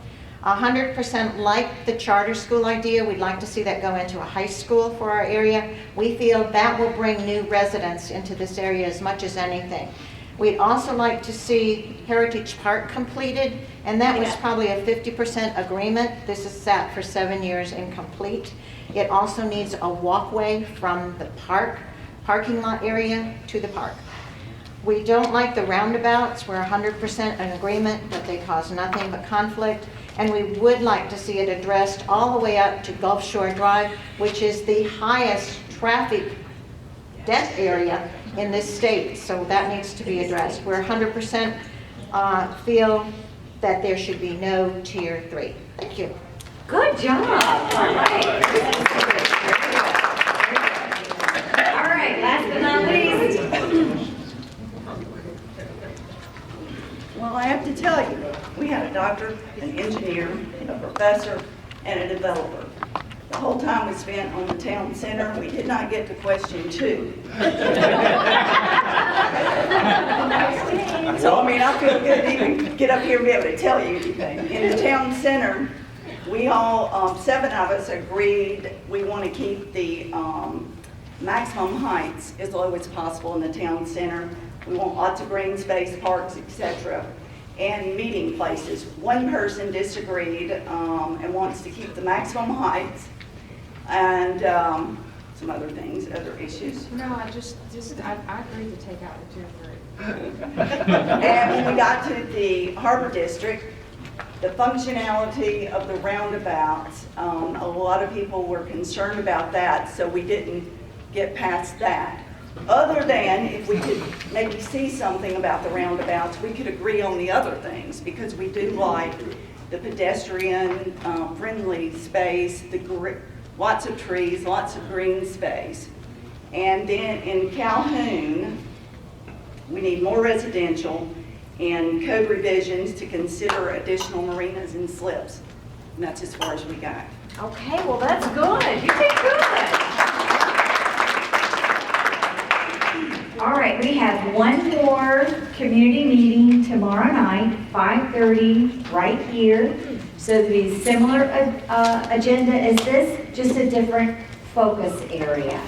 100% like the charter school idea. We'd like to see that go into a high school for our area. We feel that will bring new residents into this area as much as anything. We'd also like to see Heritage Park completed, and that was probably a 50% agreement. This is sat for 7 years incomplete. It also needs a walkway from the parking lot area to the park. We don't like the roundabouts. We're 100% in agreement that they cause nothing but conflict. And we would like to see it addressed all the way up to Gulf Shore Drive, which is the highest traffic death area in this state. So that needs to be addressed. We're 100% feel that there should be no tier 3. Thank you. Good job. All right. All right, last but not least. Well, I have to tell you, we had a doctor, an engineer, a professor, and a developer. The whole time we spent on the town center, we did not get to question 2. So, I mean, I feel good to even get up here and be able to tell you anything. In the town center, we all, 7 of us agreed we want to keep the maximum heights as low as possible in the town center. We want lots of green space, parks, etc., and meeting places. One person disagreed and wants to keep the maximum heights and some other things, other issues. No, I agree to take out the 2 or 3. And when we got to the Harbor District, the functionality of the roundabouts, a lot of people were concerned about that, so we didn't get past that. Other than if we could maybe see something about the roundabouts, we could agree on the other things, because we do like the pedestrian friendly space, lots of trees, lots of green space. And then in Calhoun, we need more residential and code revisions to consider additional marinas and slips. And that's as far as we got. Okay, well, that's good. You did good. All right, we have one more community meeting tomorrow night, 5:30, right here. So it'll be a similar agenda as this, just a different focus area.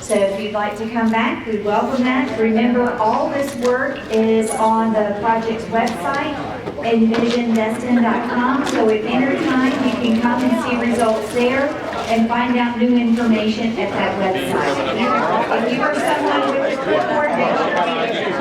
So if you'd like to come back, we welcome that. Remember, all this work is on the project's website, envisiondestin.com. So at dinner time, you can come and see results there and find out new information at that website. If you are someone with the coordination